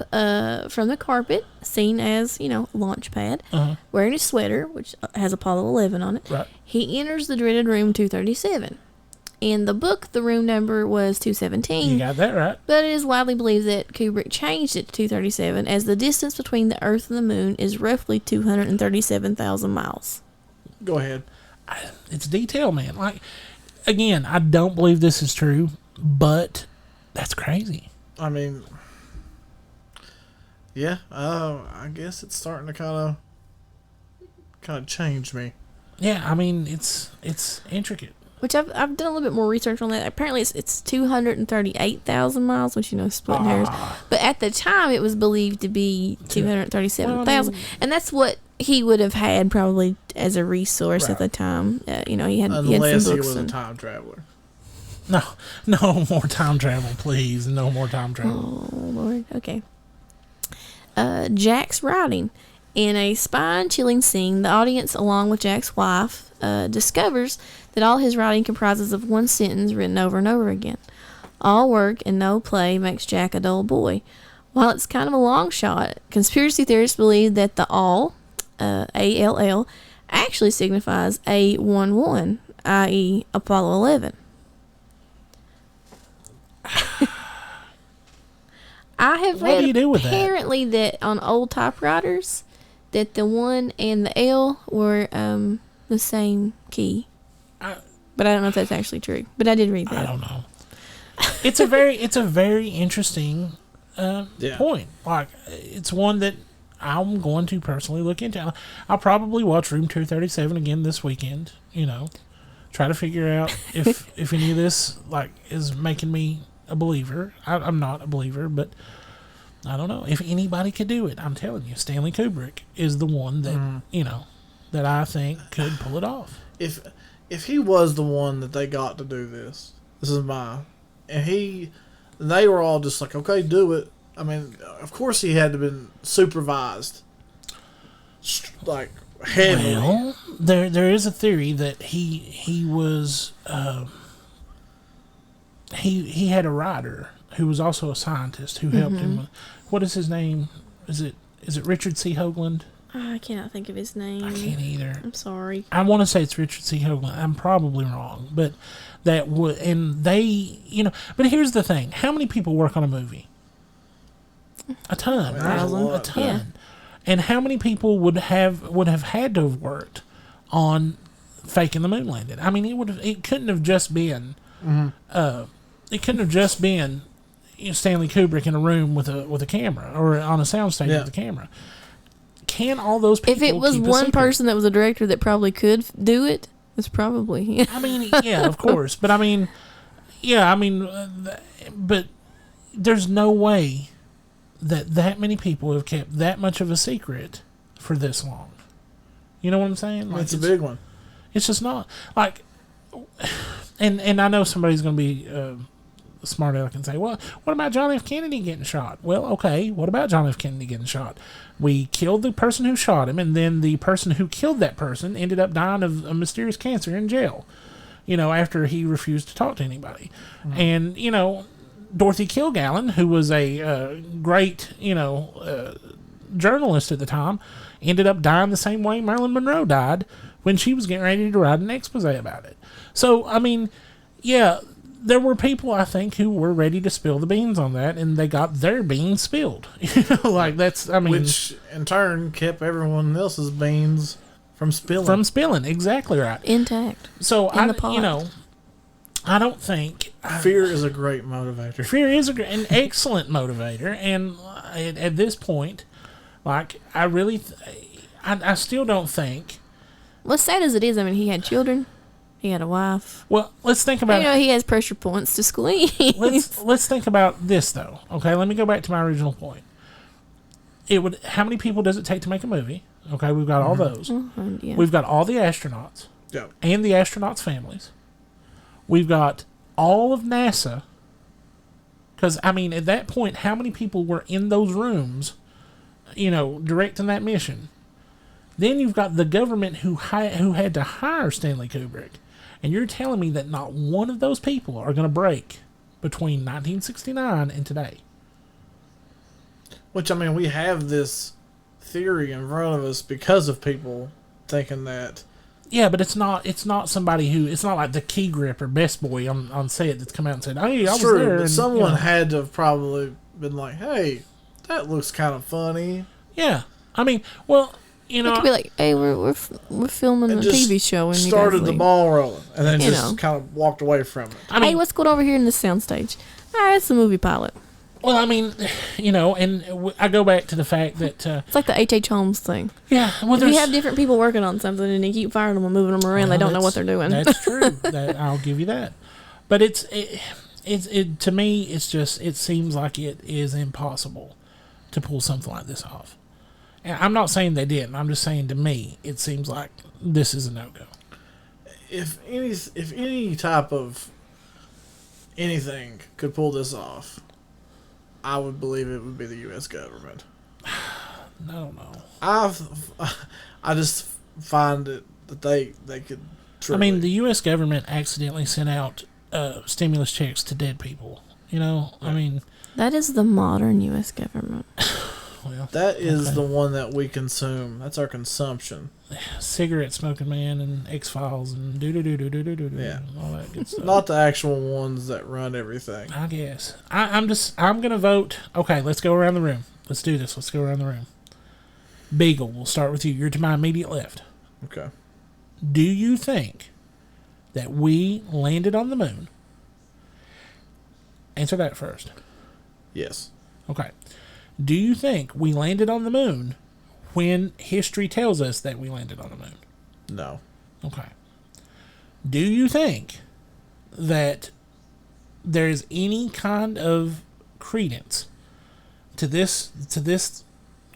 from the carpet, seen as, launch pad, wearing a sweater, which has Apollo 11 on it. Right. He enters the dreaded room 237. In the book, the room number was 217. You got that right. But it is widely believed that Kubrick changed it to 237, as the distance between the Earth and the Moon is roughly 237,000 miles. Go ahead. It's detail, man. Like, again, I don't believe this is true, but that's crazy. I mean, yeah, I guess it's starting to kind of change me. Yeah, I mean, it's intricate. Which I've done a little bit more research on that. Apparently, it's 238,000 miles, which splitting hairs. But at the time, it was believed to be 237,000, and that's what he would have had probably as a resource at the time. He had unless some he books was a time traveler. No more time travel, please. No more time travel. Oh Lord. Okay. Jack's writing. In a spine-chilling scene, the audience, along with Jack's wife, discovers that all his writing comprises of one sentence written over and over again. All work and no play makes Jack a dull boy. While it's kind of a long shot, conspiracy theorists believe that the ALL, A-L-L, actually signifies A11, i.e. Apollo 11. I have What do you do with that? apparently that on old typewriters that the 1 and the L were the same key. But I don't know if that's actually true. But I did read that. I don't know. It's a very interesting point. Like, it's one that I'm going to personally look into. I'll probably watch Room 237 again this weekend. Try to figure out if any of this is making me a believer. I'm not a believer, but I don't know if anybody could do it. I'm telling you, Stanley Kubrick is the one that that I think could pull it off. If he was the one that they got to do this is mine, and they were all just like, okay, do it. I mean, of course he had to been supervised, like heavily. Well, there is a theory that he was he had a writer who was also a scientist who helped him. What is his name? Is it Richard C. Hoagland? I cannot think of his name. I can't either. I'm sorry. I want to say it's Richard C. Hoagland. I'm probably wrong, but that would, and they, But here's the thing: how many people work on a movie? A ton, a ton. Yeah. And how many people would have had to have worked on faking the moon landing? I mean, it couldn't have just been, it couldn't have just been Stanley Kubrick in a room with a camera or on a soundstage with a camera. Can all those people? If it was keep a one secret? person that was a director that probably could do it, it's probably. I mean, yeah, of course, but but there's no way that many people have kept that much of a secret for this long. You know what I'm saying? It's a big one. It's just not and I know somebody's going to be smart aleck and say, well, what about John F. Kennedy getting shot? Well, okay, what about John F. Kennedy getting shot? We killed the person who shot him, and then the person who killed that person ended up dying of a mysterious cancer in jail, after he refused to talk to anybody. And, Dorothy Kilgallen, who was a great, journalist at the time, ended up dying the same way Marilyn Monroe died when she was getting ready to write an expose about it. So, I mean, yeah, there were people, I think, who were ready to spill the beans on that, and they got their beans spilled. Which, in turn, kept everyone else's beans from spilling. Exactly right. Intact. So, I don't think... Fear is a great motivator. Fear is an excellent motivator, and at this point, I really... I still don't think... Well, as sad as it is, I mean, he had children. He had a wife. Well, let's think about... he has pressure points to squeeze. Let's think about this, though. Okay, let me go back to my original point. How many people does it take to make a movie? Okay, we've got all those. Yeah. We've got all the astronauts. Yep. And the astronauts' families. We've got all of NASA. Because, I mean, at that point, how many people were in those rooms, directing that mission? Then you've got the government who had to hire Stanley Kubrick. And you're telling me that not one of those people are going to break between 1969 and today. Which, I mean, we have this theory in front of us because of people thinking that. Yeah, but it's not somebody who... It's not like the key grip or best boy on set that's come out and said, hey, I was true, there. But and, someone had to have probably been like, hey, that looks kind of funny. Yeah. I mean, well... It could be like, hey, we're filming a TV show, and started you guys the ball rolling, and then just kind of walked away from it. I mean, hey, what's going over here in the soundstage? It's a movie pilot. Well, I mean, and I go back to the fact that it's like the H.H. Holmes thing. Yeah, well, if you have different people working on something and you keep firing them and moving them around, they don't know what they're doing. That's true. I'll give you that. But it's to me, it's just it seems like it is impossible to pull something like this off. And I'm not saying they didn't. I'm just saying to me, it seems like this is a no-go. If any type of anything could pull this off, I would believe it would be the U.S. government. I don't know. I just find it that they could. Truly. I mean, the U.S. government accidentally sent out stimulus checks to dead people You know, I mean, that is the modern U.S. government. Well, that is the one that we consume. That's our consumption. Cigarette smoking man and X-Files and Yeah, all that good stuff. Not the actual ones that run everything. I guess. I'm gonna vote. Okay, let's go around the room. Let's do this. Let's go around the room. Beagle, we'll start with you. You're to my immediate left. Okay. Do you think that we landed on the moon? Answer that first. Yes. Okay. Do you think we landed on the moon when history tells us that we landed on the moon? No. Okay. Do you think that there is any kind of credence to this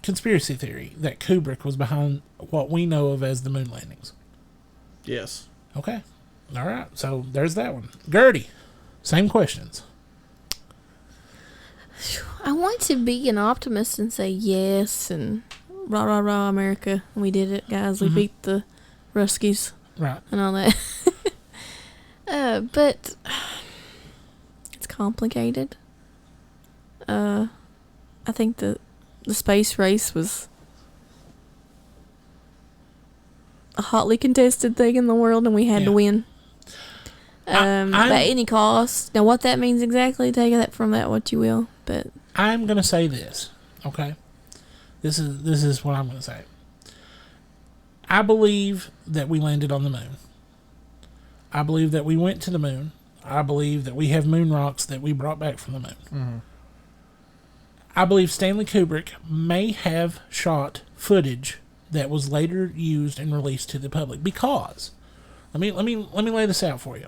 conspiracy theory that Kubrick was behind what we know of as the moon landings? Yes. Okay. All right. So there's that one. Gertie, same questions. I want to be an optimist and say yes and rah rah rah America. We did it, guys. We beat the Ruskies. Right. And all that. But it's complicated. I think the space race was a hotly contested thing in the world, and we had to win. At any cost. Now, what that means exactly, take that from that what you will. But I'm gonna say this, okay? This is what I'm gonna say. I believe that we landed on the moon. I believe that we went to the moon. I believe that we have moon rocks that we brought back from the moon. Mm-hmm. I believe Stanley Kubrick may have shot footage that was later used and released to the public because, let me lay this out for you.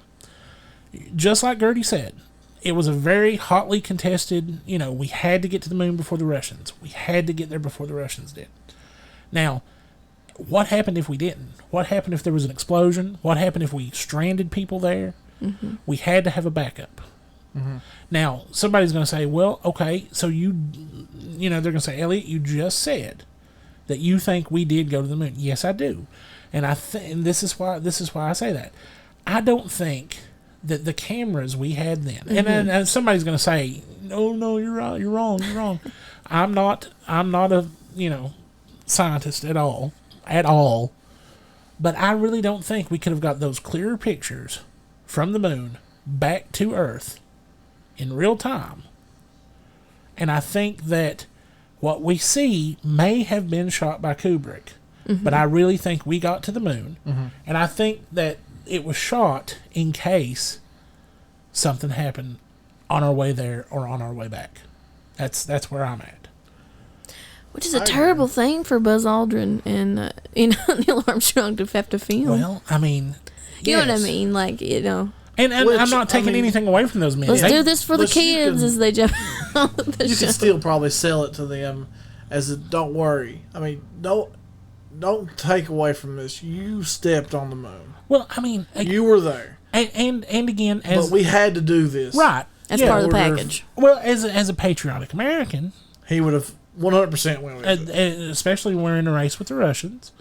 Just like Gertie said, it was a very hotly contested, we had to get to the moon before the Russians. We had to get there before the Russians did. Now, what happened if we didn't? What happened if there was an explosion? What happened if we stranded people there? Mm-hmm. We had to have a backup. Mm-hmm. Now, somebody's going to say, well, okay, so they're going to say, Elliot, you just said that you think we did go to the moon. Yes, I do. And and this is why I say that. I don't think that the cameras we had then, mm-hmm. and somebody's going to say, no, you're right, you're wrong. I'm not a scientist at all, but I really don't think we could have got those clearer pictures from the moon back to Earth in real time. And I think that what we see may have been shot by Kubrick, mm-hmm. but I really think we got to the moon, mm-hmm. and I think that it was shot in case something happened on our way there or on our way back. That's where I'm at. Which is a terrible thing for Buzz Aldrin and Neil Armstrong to have to film. Well, I mean, you know what I mean, And I'm not taking anything away from those men. Let's do this for the kids as they jump on the You show. can still probably sell it to them as a don't worry. I mean, don't take away from this. You stepped on the moon. Well, I mean, you were there. And again, but we had to do this. Right. That's part of the package. Well, as a patriotic American, he would have 100% went with it. Especially when we're in a race with the Russians.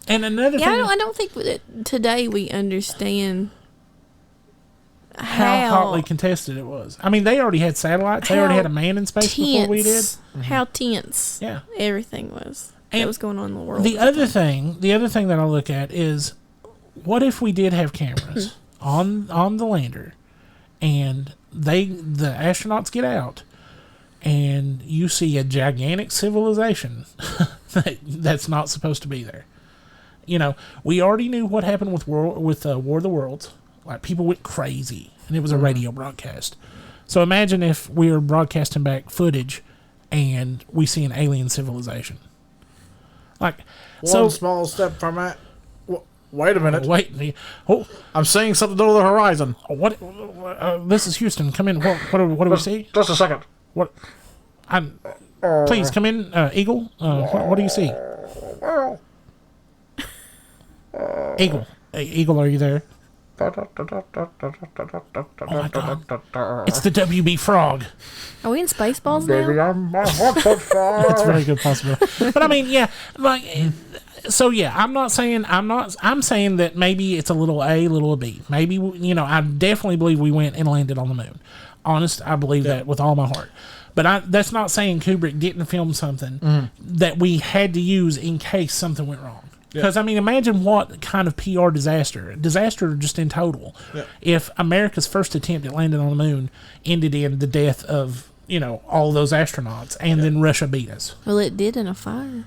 And another thing, I don't think that today we understand how hotly contested it was. I mean, they already had satellites. They already had a man in space before we did. Mm-hmm. How tense everything was. That was going on in the world. The other thing that I look at is, what if we did have cameras on the lander, and the astronauts get out, and you see a gigantic civilization that's not supposed to be there. We already knew what happened with War of the Worlds. Like, people went crazy, and it was a radio broadcast. So imagine if we were broadcasting back footage, and we see an alien civilization. Like, one small step from that. Wait a minute. Wait. I'm seeing something over the horizon. What? This is Houston. Come in. What do we see? Just a second. What? Please come in, Eagle. What do you see? Eagle. Hey, Eagle, are you there? Oh my God. It's the WB Frog. Are we in Spaceballs now? Baby, I'm my frog. That's very good possibility. But I mean, I'm saying that maybe it's a little A, little B. Maybe, I definitely believe we went and landed on the moon. honest. I believe that with all my heart. But that's not saying Kubrick didn't film something that we had to use in case something went wrong. Because, I mean, imagine what kind of PR disaster just in total, if America's first attempt at landing on the moon ended in the death of, all those astronauts, and then Russia beat us. Well, it did in a fire.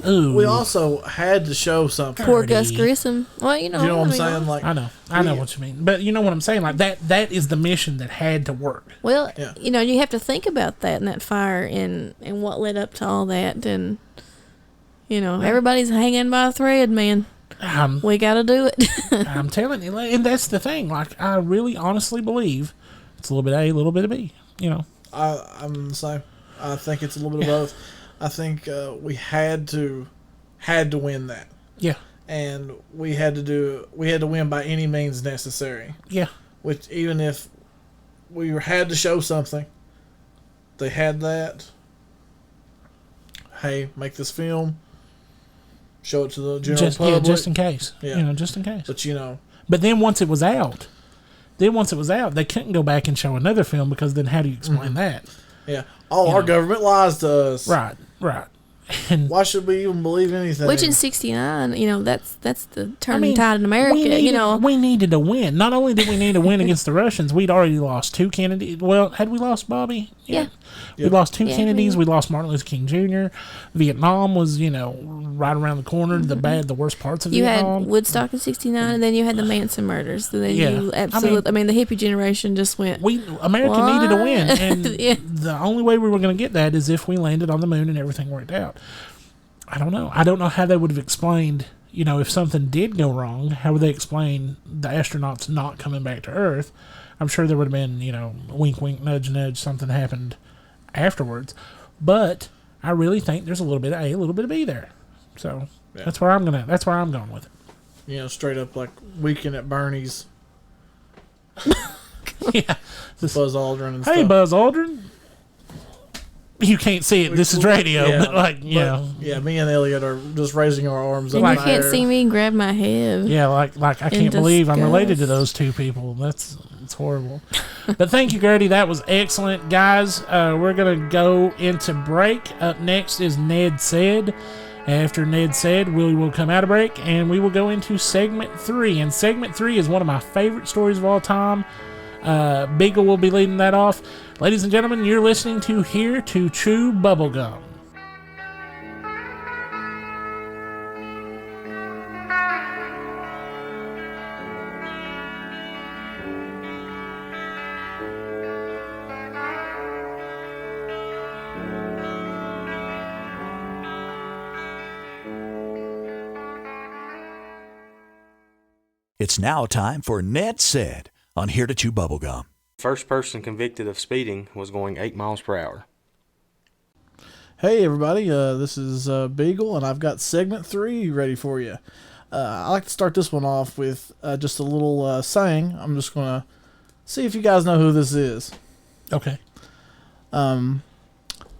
Ooh. We also had to show something. Poor Gus Grissom. Well, You know what I'm saying? Like, I know what you mean. But you know what I'm saying? Like, that is the mission that had to work. Well, you have to think about that and that fire and what led up to all that. And, everybody's hanging by a thread, man. We got to do it. I'm telling you. And that's the thing. Like, I really honestly believe it's a little bit A, a little bit of B, I'm the same. I think it's a little bit of both. I think we had to win that. Yeah. And we had to win by any means necessary. Yeah. Which, even if we had to show something, they had that. Hey, make this film. Show it to the general public. Yeah, just in case. Yeah. Just in case. But, But then once it was out, they couldn't go back and show another film, because then how do you explain that? Yeah. Our government lies to us. Right. And why should we even believe anything? Which in '69, that's the turning tide in America. We needed to win. Not only did we need to win against the Russians, we'd already lost 2 Kennedys. Well, had we lost Bobby? Yeah. We lost 2 Kennedys. We lost Martin Luther King Jr. Vietnam was, right around the corner. The worst parts of Vietnam. You had Woodstock in '69, and then you had the Manson murders. So then you absolutely. The hippie generation just went. America needed to win, and the only way we were going to get that is if we landed on the moon and everything worked out. I don't know. I don't know how they would have explained, if something did go wrong, how would they explain the astronauts not coming back to Earth? I'm sure there would have been, wink, wink, nudge, nudge, something happened afterwards. But I really think there's a little bit of A, a little bit of B there. So that's where I'm going with it. Straight up like Weekend at Bernie's. Yeah. Buzz Aldrin and stuff. Hey, Buzz Aldrin. You can't see it. This is radio. Yeah, me and Elliot are just raising our arms up. And you can't see me and grab my head. Yeah, like I can't believe I'm related to those 2 people. It's horrible. But thank you, Gertie. That was excellent. Guys, we're going to go into break. Up next is Ned Said. After Ned Said, we will come out of break, and we will go into segment 3. And segment 3 is one of my favorite stories of all time. Beagle will be leading that off. Ladies and gentlemen, you're listening to Here to Chew Bubblegum. It's now time for Ned Said on Here to Chew Bubblegum. First person convicted of speeding was going 8 miles per hour. Hey everybody, this is Beagle, and I've got segment 3 ready for you. I like to start this one off with just a little saying. I'm just going to see if you guys know who this is. Okay. I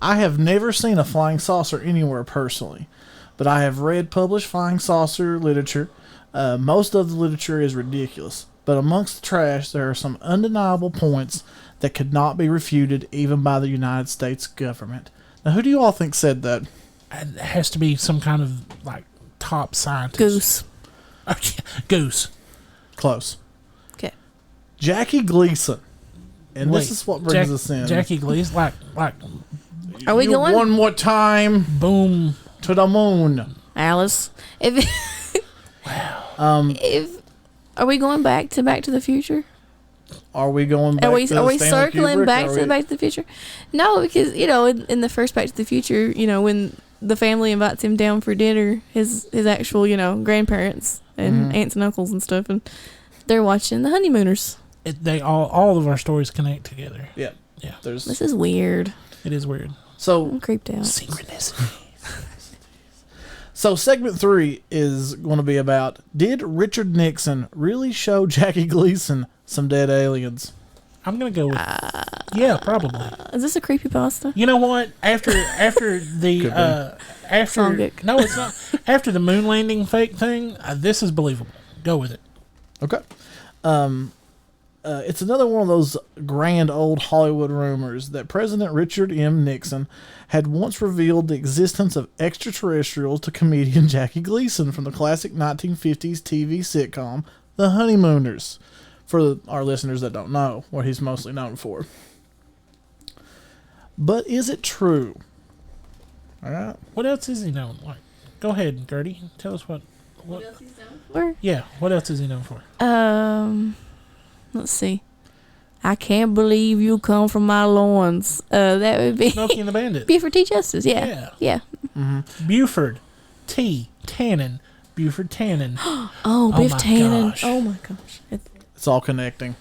have never seen a flying saucer anywhere personally, but I have read published flying saucer literature. Most of the literature is ridiculous, but amongst the trash, there are some undeniable points that could not be refuted even by the United States government. Now, who do you all think said that? It has to be some kind of, top scientist. Goose. Goose. Close. Okay. Jackie Gleason. And this is what brings us in. Jackie Gleason? Are we going? One more time. Boom. To the moon. Alice. Wow. Are we going back to the Future? Are we going back are we Stanley circling Kubrick? back to Back to the Future? No, because, in the first Back to the Future, when the family invites him down for dinner, his actual, grandparents and aunts and uncles and stuff, and they're watching The Honeymooners. All of our stories connect together. Yeah. Yeah. This is weird. It is weird. So I'm creeped out. Synchronicity. So segment 3 is going to be about, did Richard Nixon really show Jackie Gleason some dead aliens? I'm going to go with, yeah, probably. Is this a creepypasta? You know what? After the, no, it's not. After the moon landing fake thing, this is believable. Go with it. Okay. it's another one of those grand old Hollywood rumors that President Richard M. Nixon had once revealed the existence of extraterrestrials to comedian Jackie Gleason from the classic 1950s TV sitcom The Honeymooners, for our listeners that don't know what he's mostly known for. But is it true? All right. What else is he known? Like, go ahead, Gertie. Tell us what else he's known for? Yeah, what else is he known for? Let's see. I can't believe you come from my loins. That would be Smokey and the Bandit. Buford T. Justice. Yeah. Mm-hmm. Buford T. Tannen. Buford Tannen. Oh, Biff my Tannen. gosh. Oh my gosh. It's all connecting.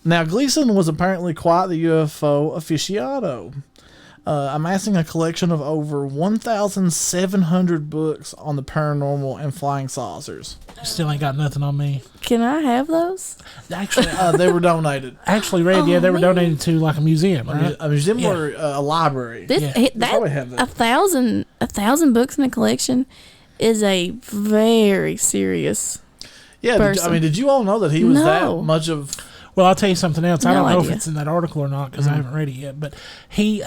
Now, Gleason was apparently quite the UFO aficionado, amassing a collection of over 1,700 books on the paranormal and flying saucers. Still ain't got nothing on me. Can I have those? Actually, they were donated. Actually, Red, they were donated to like a museum, right? A museum or a library. Probably have that. 1,000 books in a collection is a very serious person. Did you all know that he was that much of... Well, I'll tell you something else. I No don't know idea. if it's in that article or not because I haven't read it yet. But he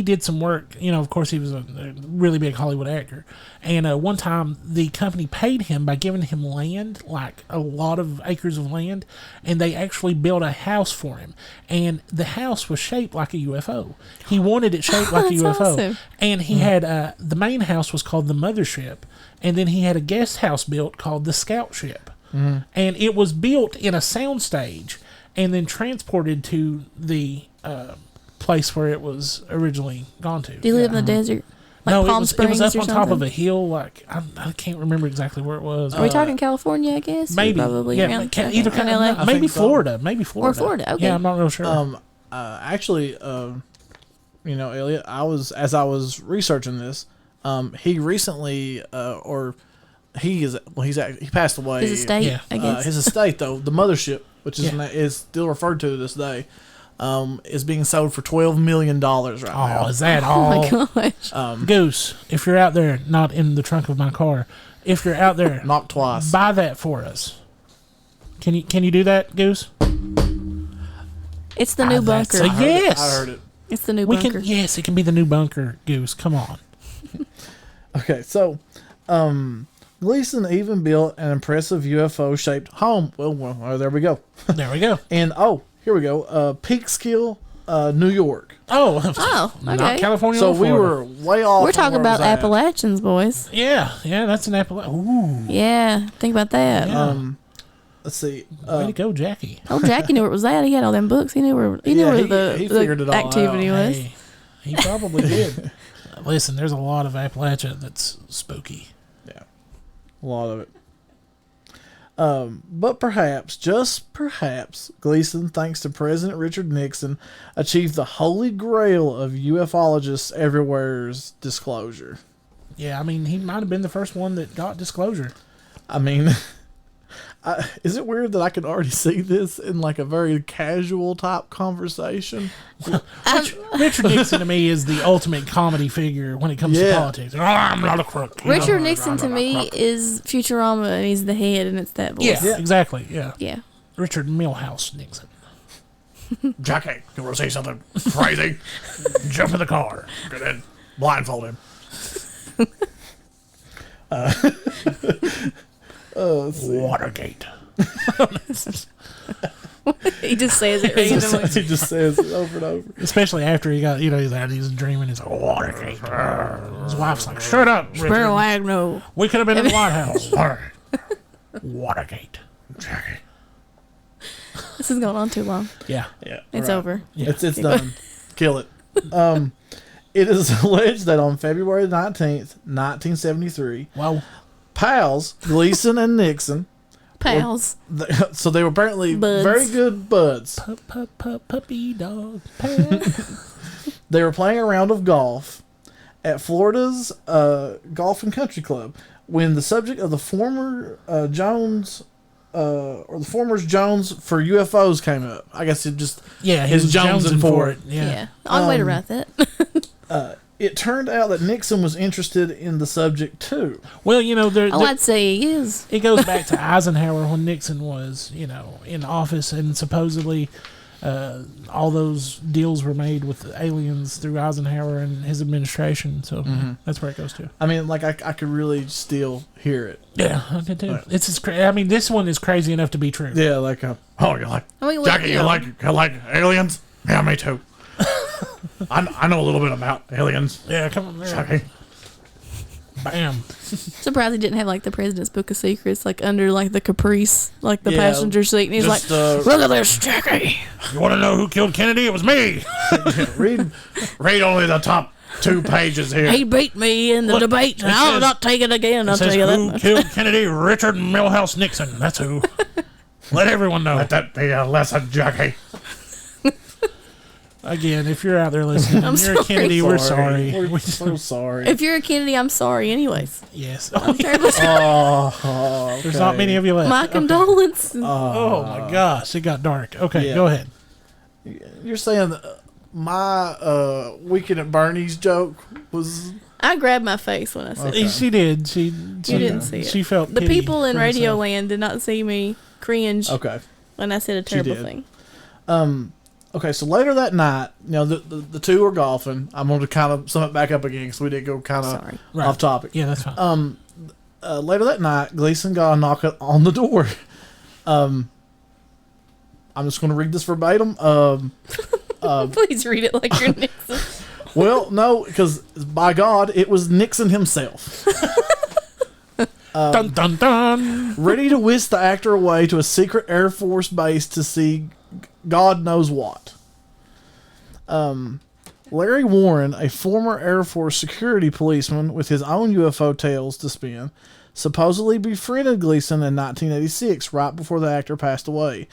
did some work. You know, of course, he was a really big Hollywood actor. And one time, the company paid him by giving him land, like a lot of acres of land, and they actually built a house for him. And the house was shaped like a UFO. He wanted it shaped like a that's UFO. awesome. And he had the main house was called the Mothership, and then he had a guest house built called the Scout Ship. And it was built in a soundstage and then transported to the place where it was originally gone to. Do you live in the desert? Like No, Palm it Springs was up or on top something? of a hill. Like I can't remember exactly where it was. Are we talking California, I guess? Or Maybe. Probably Yeah, around, either around LA? I maybe think so. Florida. Maybe Florida. Or Florida, okay. Yeah, I'm not real sure. Elliot, as I was researching this, he recently, he passed away. His estate, Yeah. I guess. His estate, though, the Mothership, which is still referred to this day, is being sold for $12 million right now. Is that Oh all? my gosh. Goose, if you're out there, not in the trunk of my car, if you're out there, Knock twice. buy that for us. Can you do that, Goose? It's the new bunker. That's a yes. I heard it. It's the new We bunker. can. Yes, it can be the new bunker, Goose. Come on. Okay, so Gleason even built an impressive UFO-shaped home. Well, there we go. There we go. And, here we go. Peekskill, New York. Oh, Not okay. California. So or we Florida. were way off. We're from talking where it about was at. Appalachians, boys. Yeah, that's an apple. Ooh, Yeah, think about that. Yeah. Let's see. way to go, Jackie. Oh, Jackie knew where it was at. He had all them books. He knew where he the figured it all activity out. was. Hey, he probably did. Listen, there's a lot of Appalachia that's spooky. Yeah, a lot of it. But perhaps, just perhaps, Gleason, thanks to President Richard Nixon, achieved the holy grail of ufologists everywhere's disclosure. Yeah, I mean, he might have been the first one that got disclosure. I mean, is it weird that I can already see this in like a very casual type conversation? Richard Nixon to me is the ultimate comedy figure when it comes to politics. Oh, I'm not a crook. You know? Richard Nixon to me is Futurama, and he's the head, and it's that voice. Yeah, exactly. Yeah. Yeah. Richard Milhouse Nixon. Jackie, you want to say something crazy? Jump in the car. Go ahead, blindfold him. Watergate. He just says it randomly. He just says it over and over. Especially after he got, he's dreaming. He's like, Watergate. His wife's like, shut up, Richard. Sparrow Agno. We could have been in the White House. Watergate. Jackie. This has gone on too long. Yeah. It's over. Yeah. It's done. Kill it. It is alleged that on February 19th, 1973, Well, pals Gleason and Nixon, Pals. so they were apparently Buds. very good buds. puppy dog. They were playing a round of golf at Florida's Golf and Country Club when the subject of the former Jones or the former's Jones for UFOs came up. I guess it just Yeah, he is was jonesing jonesing for for it. it. Yeah. Odd way to write that. it turned out that Nixon was interested in the subject too. Well, I'd say he is. It goes back to Eisenhower when Nixon was, in office, and supposedly all those deals were made with aliens through Eisenhower and his administration. So that's where it goes to. I mean, like I could really still hear it. Yeah, I can too. It's just this one is crazy enough to be true. Yeah, like you like Jackie, you like aliens? Yeah, me too. I know a little bit about aliens. Yeah, come on there. Jackie. Bam. Surprised he didn't have like the President's Book of Secrets like under like the Caprice, like the passenger seat, and he's just, like, "Look at this, Jackie." You want to know who killed Kennedy? It was me. read only the top 2 pages here. He beat me in the debate, and I'll not take it again. I'll tell you that. Who killed Kennedy? Richard Milhouse Nixon. That's who. Let everyone know. Let that be a lesson, Jackie. Again, if you're out there listening, you're a Kennedy, we're sorry. We're so sorry. If you're a Kennedy, I'm sorry. Anyways, yes. Okay. There's not many of you left. my condolences. Oh my gosh, it got dark. Okay, go ahead. You're saying my Weekend at Bernie's joke was... I grabbed my face when I said it. She did. She didn't see it. She felt the pity people in for Radio herself. Land did not see me cringe. Okay. When I said a terrible thing. Okay, so later that night, the two were golfing. I'm going to kind of sum it back up again because we did go kind of off topic. Yeah, that's fine. Later that night, Gleason got a knock on the door. I'm just going to read this verbatim. Please read it like you're Nixon. Well, no, because by God, it was Nixon himself. Dun dun dun. Ready to whisk the actor away to a secret Air Force base to see God knows what. Larry Warren, a former Air Force security policeman with his own UFO tales to spin, supposedly befriended Gleason in 1986, right before the actor passed away.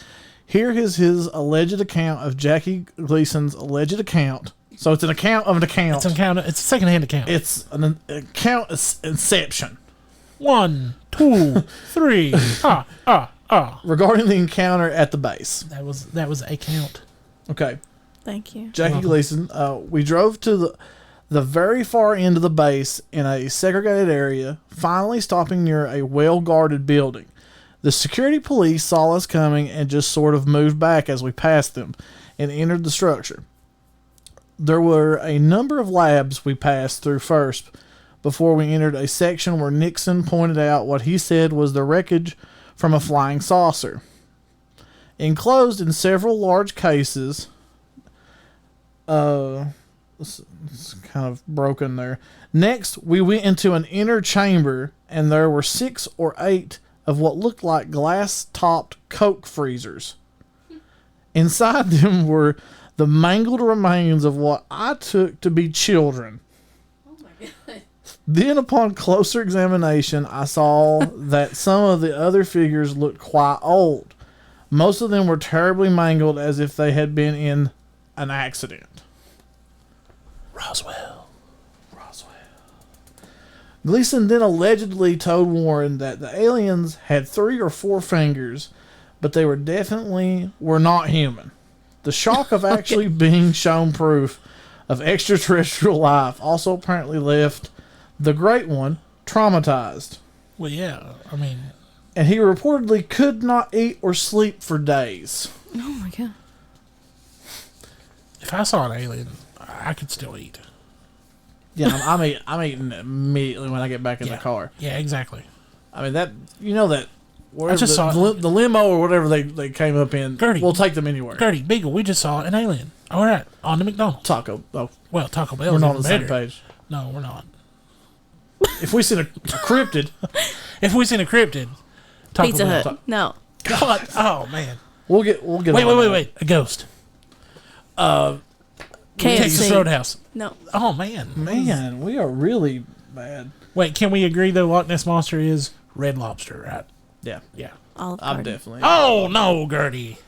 Here is his alleged account of Jackie Gleason's alleged account. So it's an account of an account. It's a secondhand account. It's an account inception. 1, 2, 3. Regarding the encounter at the base. That was a count. Okay. Thank you. Jackie Gleason. We drove to the very far end of the base in a segregated area, finally stopping near a well-guarded building. The security police saw us coming and just sort of moved back as we passed them and entered the structure. There were a number of labs we passed through first before we entered a section where Nixon pointed out what he said was the wreckage from a flying saucer. Enclosed in several large cases, it's kind of broken there. Next, we went into an inner chamber, and there were 6 or 8 of what looked like glass-topped Coke freezers. Inside them were the mangled remains of what I took to be children. Oh my God. Then, upon closer examination, I saw that some of the other figures looked quite old. Most of them were terribly mangled as if they had been in an accident. Roswell. Gleason then allegedly told Warren that the aliens had 3 or 4 fingers, but they were not human. The shock of actually being shown proof of extraterrestrial life also apparently left the Great One traumatized. Well, yeah, I mean... And he reportedly could not eat or sleep for days. Oh my God. If I saw an alien, I could still eat. Yeah, I'm eating immediately when I get back in the car. Yeah, exactly. I mean, that I just saw the limo or whatever they came up in. Gertie, we'll take them anywhere. Gertie, Beagle, we just saw an alien. All right, on the McDonald's. Taco. Oh, well, Taco Bell. We're not on the same page. No, we're not. If we seen a cryptid, Taco Pizza Bell. Hut. No. God. Oh man. We'll get. Wait. A ghost. KFC. Roadhouse. No. Oh man. Man, we are really bad. Wait, can we agree though? Loch Ness Monster is Red Lobster, right? Yeah. I'm definitely. Oh no, Gertie.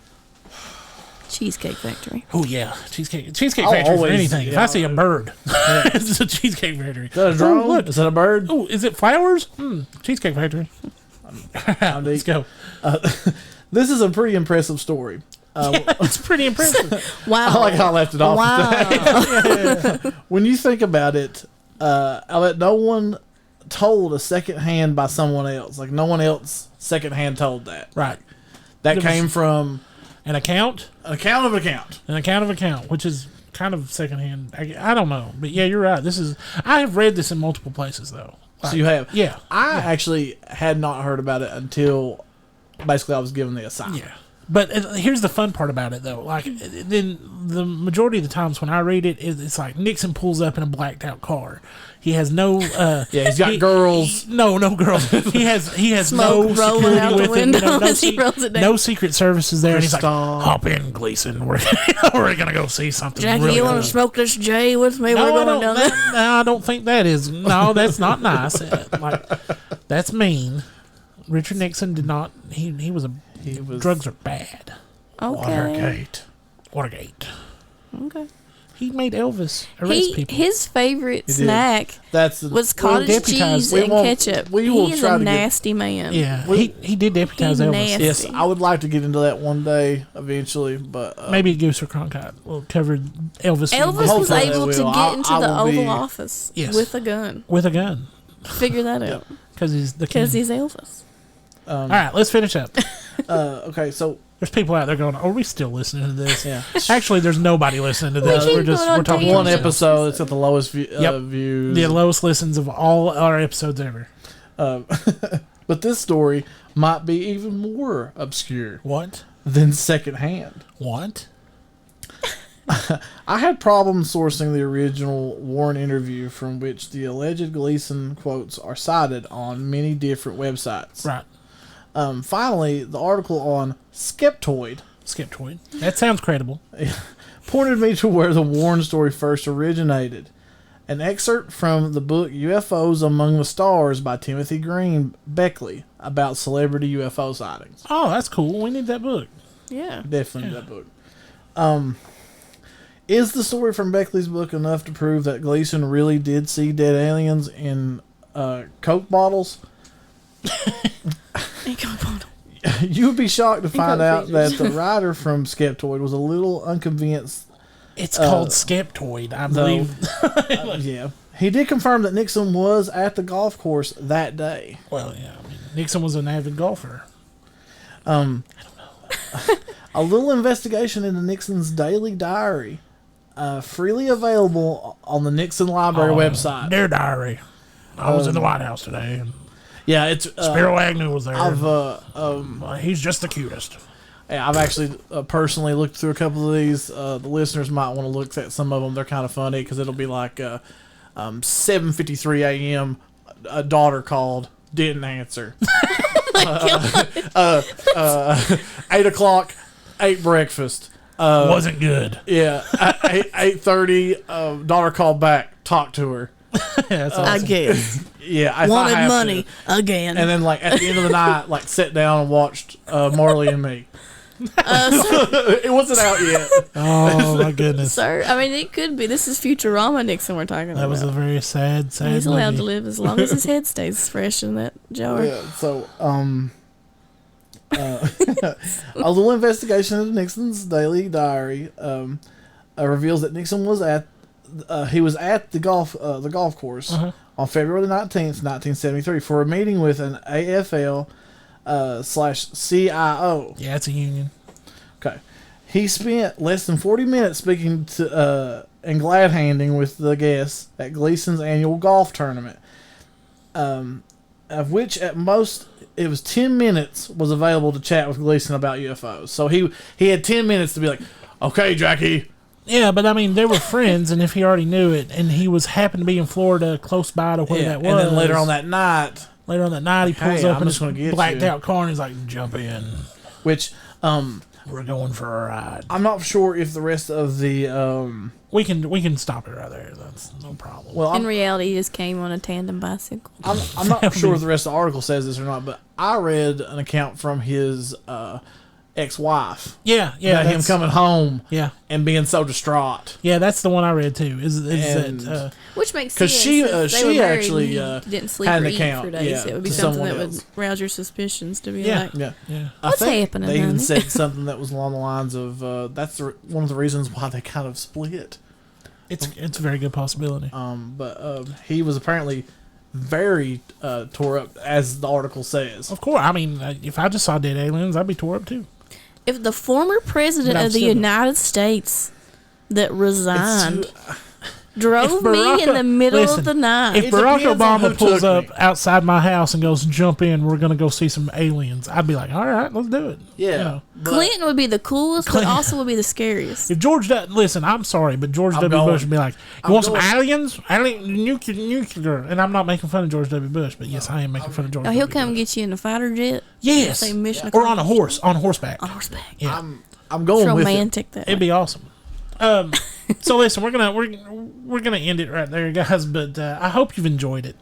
Cheesecake Factory. Oh yeah, Cheesecake Factory for anything. If I see a bird, it's a Cheesecake Factory. Is that a drone? Look. Is that a bird? Oh, is it flowers? Cheesecake Factory. Let's go. This is a pretty impressive story. It's pretty impressive. Wow. I like how I left it off. Wow. When you think about it, I bet no one told a secondhand by someone else. Like no one else secondhand told that. Right. That came from an account? An account of account. An account of account, which is kind of secondhand. I don't know. But yeah, you're right. I have read this in multiple places, though. So you have? Yeah. I actually had not heard about it until basically I was given the assignment. Yeah. But here's the fun part about it, though. Like, then the majority of the times when I read it, it's like Nixon pulls up in a blacked out car. He has no. He's got girls. No girls. He has Smoke no rolling security out the with him. window as he rolls it down. No Secret Services there. And he's like, Stop. hop in, Gleason. We're gonna go see something. Jackie, really you want cool. to smoke this J with me? No, We're going down there. No, I don't think that is. No, that's not nice. That's mean. Richard Nixon did not. He was. Drugs are bad. Okay. Watergate. Okay. He made Elvis arrest people. His favorite snack was cottage cheese and ketchup. He is a nasty man. Yeah, he did deputize Elvis. Nasty. Yes, I would like to get into that one day eventually, but maybe Goose or Cronkite will cover Elvis. Elvis was able to get into the Oval Office Yes. with a gun. With a gun. Figure that out. Because he's the king. Because he's Elvis. All right, let's finish up. Okay, so there's people out there going, "Are we still listening to this?" Yeah. Actually, there's nobody listening to this. We're talking one episode. It's got the lowest views. The lowest listens of all our episodes ever. But this story might be even more obscure. What? Than secondhand. What? I had problems sourcing the original Warren interview from which the alleged Gleason quotes are cited on many different websites. Right. Finally, the article on Skeptoid. That sounds credible. Pointed me to where the Warren story first originated. An excerpt from the book UFOs Among the Stars by Timothy Green Beckley about celebrity UFO sightings. Oh, that's cool. We need that book. Yeah. Definitely that book. Is the story from Beckley's book enough to prove that Gleason really did see dead aliens in Coke bottles? You would be shocked to find out that the writer from Skeptoid was a little unconvinced. It's called Skeptoid, I believe. Yeah. He did confirm that Nixon was at the golf course that day. Well, yeah. I mean, Nixon was an avid golfer. I don't know. A little investigation into Nixon's daily diary, freely available on the Nixon Library website. Their diary. I was in the White House today. Yeah, it's Spiro Agnew was there. He's just the cutest. Yeah, I've actually personally looked through a couple of these. The listeners might want to look at some of them. They're kind of funny because it'll be like 7:53 a.m. A daughter called, didn't answer. 8 o'clock, ate breakfast. Wasn't good. Yeah, 8:30. Daughter called back, talked to her. That's awesome. I guess. Yeah, I wanted money again. And then, like, at the end of the night, like, sat down and watched Marley and Me. It wasn't out yet. Oh my goodness, sir! I mean, it could be. This is Futurama Nixon we're talking about. That was a very sad. He's allowed to live as long as his head stays fresh in that jar. Yeah. So, a little investigation into Nixon's daily diary reveals that Nixon was at the golf course on February 19th, 1973, for a meeting with an AFL /CIO. Yeah, it's a union. Okay. He spent less than 40 minutes speaking to and glad handing with the guests at Gleason's annual golf tournament, of which at most it was 10 minutes was available to chat with Gleason about UFOs. So he had 10 minutes to be like, okay, Jackie. Yeah, but I mean, they were friends, and if he already knew it, and he happened to be in Florida, close by to where that was. And then later on that night, he pulls up in his blacked out car, and he's like, "Jump in." Which, we're going for a ride. I'm not sure if the rest of the we can stop it right there. That's no problem. Well, in reality, he just came on a tandem bicycle. I'm not sure if the rest of the article says this or not, but I read an account from his ex-wife. Yeah. About him that's- coming home. Yeah. And being so distraught. Yeah, that's the one I read too. Is And- that Which makes 'Cause sense. she, if they she were married actually, and he didn't sleep had or an eat account, for days. yeah, It would be to something someone that else. would rouse your suspicions to be Yeah. like, Yeah. What's I think happening, They even honey? said something that was along the lines of that's one of the reasons why they kind of split. it's a very good possibility. But he was apparently very tore up, as the article says. Of course, I mean, if I just saw dead aliens, I'd be tore up too. if the former president But I'm of the still- United States that resigned drove If me Barack- in the middle listen, of the night. If It Barack depends on Obama who pulls took up me. outside my house and goes, "Jump in, we're gonna go see some aliens," I'd be like, "All right, let's do it." Yeah. You know. Clinton would be the coolest, but Clinton- also would be the scariest. If George, listen, I'm sorry, but George I'm W. going. Bush would be like, "You I'm want some going. aliens? Nuclear?" And I'm not making fun of George W. Bush, but yes, I am making fun of George. Oh, he'll W. come Bush. get you in a fighter jet. Yes, Say mission or on a accomplished. horseback. On horseback. Yeah, I'm It's going with it. romantic that it'd way. be awesome. So listen, we're gonna end it right there, guys. But I hope you've enjoyed it.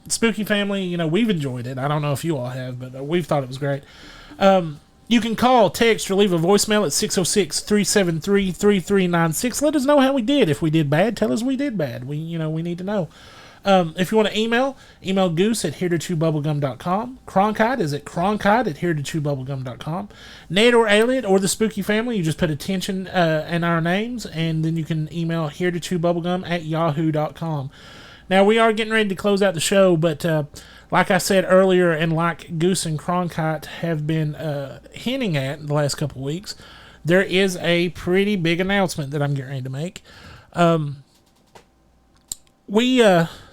Spooky Family, we've enjoyed it. I don't know if you all have, but we've thought it was great. You can call, text, or leave a voicemail at 606-373-3396. Let us know how we did. If we did bad, tell us we did bad. We need to know. If you want to email Goose at heretotowbubblegum.com. Cronkite is at heretotowbubblegum.com. Ned or Elliot or the Spooky Family, you just put attention in our names, and then you can email heretotowbubblegum at yahoo.com. Now, we are getting ready to close out the show, but like I said earlier, and like Goose and Cronkite have been hinting at the last couple of weeks, there is a pretty big announcement that I'm getting ready to make.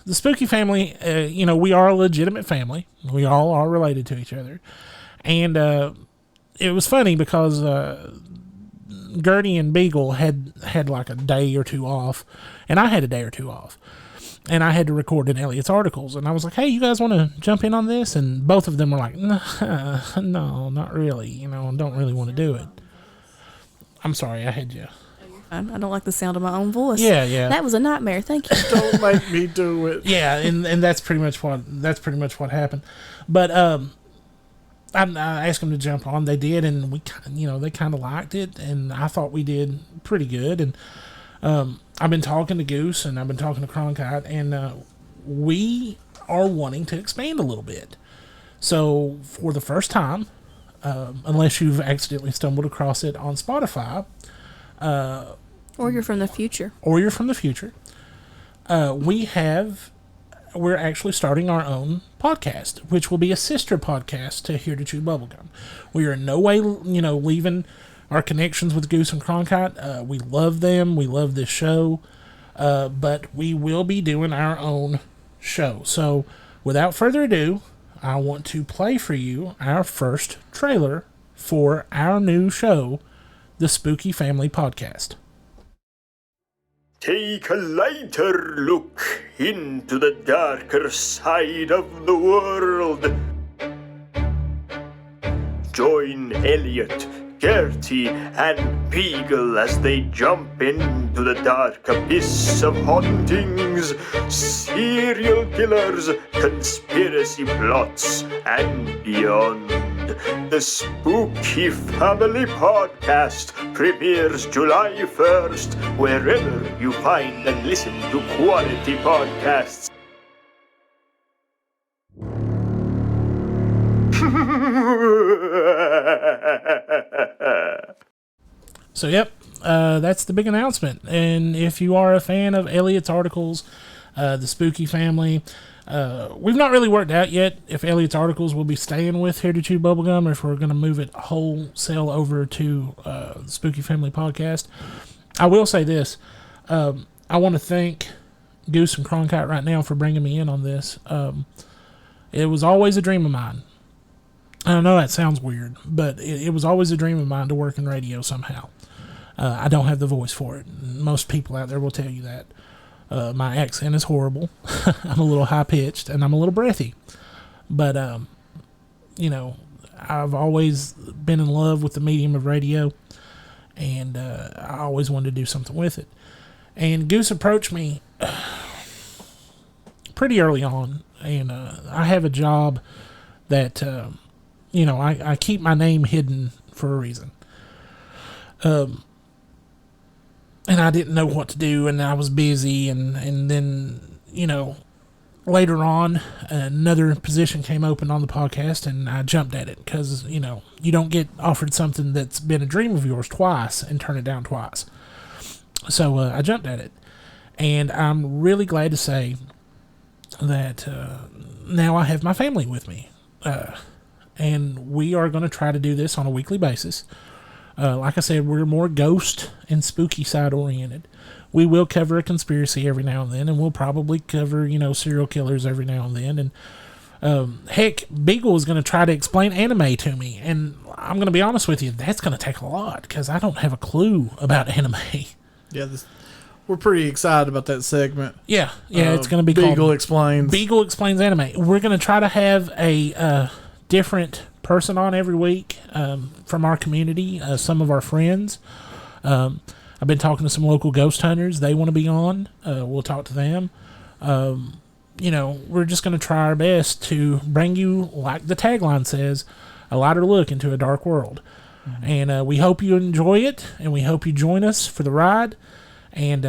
The Spooky Family, we are a legitimate family. We all are related to each other. And it was funny because Gertie and Beagle had like a day or two off, and I had a day or two off. And I had to record in Elliot's articles. And I was like, hey, you guys want to jump in on this? And both of them were like, no, not really. I don't really want to do it. I'm sorry, I had you. I don't like the sound of my own voice. Yeah. That was a nightmare. Thank you. Don't make me do it. Yeah, and that's pretty much what happened. But I asked them to jump on. They did, and we they kind of liked it, and I thought we did pretty good. And I've been talking to Goose and I've been talking to Cronkite, and we are wanting to expand a little bit. So for the first time, unless you've accidentally stumbled across it on Spotify, Or you're from the future. we're actually starting our own podcast, which will be a sister podcast to Here to Chew Bubblegum. We are in no way, leaving our connections with Goose and Cronkite. We love them. We love this show. But we will be doing our own show. So without further ado, I want to play for you our first trailer for our new show, the Spooky Family Podcast. Take a lighter look into the darker side of the world. Join Elliot, Gertie, and Beagle as they jump into the dark abyss of hauntings, serial killers, conspiracy plots, and beyond. The Spooky Family Podcast premieres July 1st, wherever you find and listen to quality podcasts. So, yep, that's the big announcement. And if you are a fan of Elliot's articles, the Spooky Family, we've not really worked out yet if Elliot's articles will be staying with Here to Chew Bubblegum or if we're going to move it wholesale over to the Spooky Family Podcast. I will say this. I want to thank Goose and Cronkite right now for bringing me in on this. It was always a dream of mine. I know that sounds weird, but it was always a dream of mine to work in radio somehow. I don't have the voice for it. Most people out there will tell you that. My accent is horrible. I'm a little high-pitched, and I'm a little breathy. But, I've always been in love with the medium of radio, and I always wanted to do something with it. And Goose approached me pretty early on, and I have a job that I keep my name hidden for a reason. And I didn't know what to do, and I was busy, and then, later on, another position came open on the podcast, and I jumped at it because, you don't get offered something that's been a dream of yours twice and turn it down twice. So I jumped at it, and I'm really glad to say that now I have my family with me, and we are going to try to do this on a weekly basis. Like I said, we're more ghost and spooky side oriented. We will cover a conspiracy every now and then, and we'll probably cover, serial killers every now and then. And heck, Beagle is going to try to explain anime to me, and I'm going to be honest with you, that's going to take a lot because I don't have a clue about anime. Yeah, we're pretty excited about that segment. Yeah, it's going to be Beagle called Explains. Beagle Explains Anime. We're going to try to have a different person on every week from our community, some of our friends. I've been talking to some local ghost hunters. They want to be on. We'll talk to them. We're just going to try our best to bring you, like the tagline says, a lighter look into a dark world. Mm-hmm. And we hope you enjoy it, and we hope you join us for the ride. And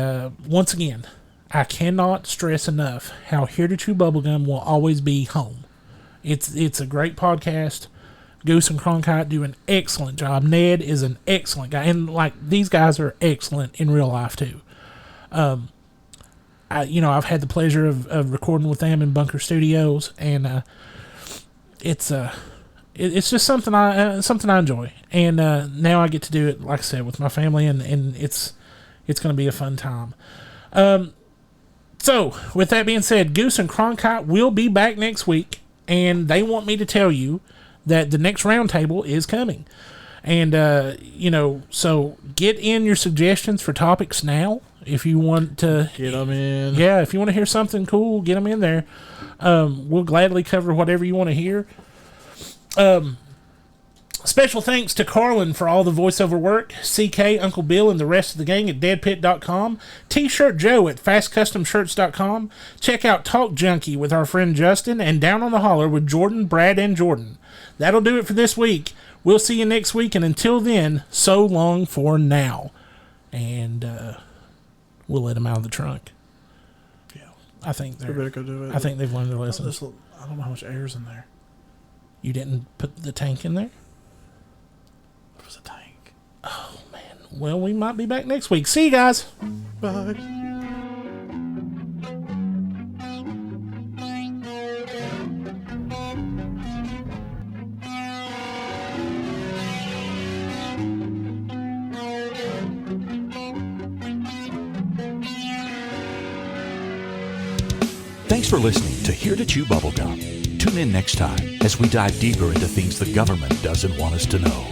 once again, I cannot stress enough how Here to Chew Bubblegum will always be home. It's a great podcast. Goose and Cronkite do an excellent job. Ned is an excellent guy. And, these guys are excellent in real life, too. I've had the pleasure of recording with them in Bunker Studios, and it's just something I enjoy. And now I get to do it, like I said, with my family, and it's going to be a fun time. So, with that being said, Goose and Cronkite will be back next week, and they want me to tell you that the next roundtable is coming. And, so get in your suggestions for topics now. If you want to... Get them in. Yeah, if you want to hear something cool, get them in there. We'll gladly cover whatever you want to hear. Special thanks to Carlin for all the voiceover work, CK, Uncle Bill, and the rest of the gang at deadpit.com, T-Shirt Joe at fastcustomshirts.com. Check out Talk Junkie with our friend Justin, and Down on the Holler with Jordan, Brad, and Jordan. That'll do it for this week. We'll see you next week, and until then, so long for now. And we'll let them out of the trunk. Yeah, I think they're. Better go do it. I think they've learned their lesson. I don't know how much air's in there. You didn't put the tank in there? There was a tank. Oh man. Well, we might be back next week. See you guys. Bye. Thanks for listening to Here to Chew Bubblegum. Tune in next time as we dive deeper into things the government doesn't want us to know.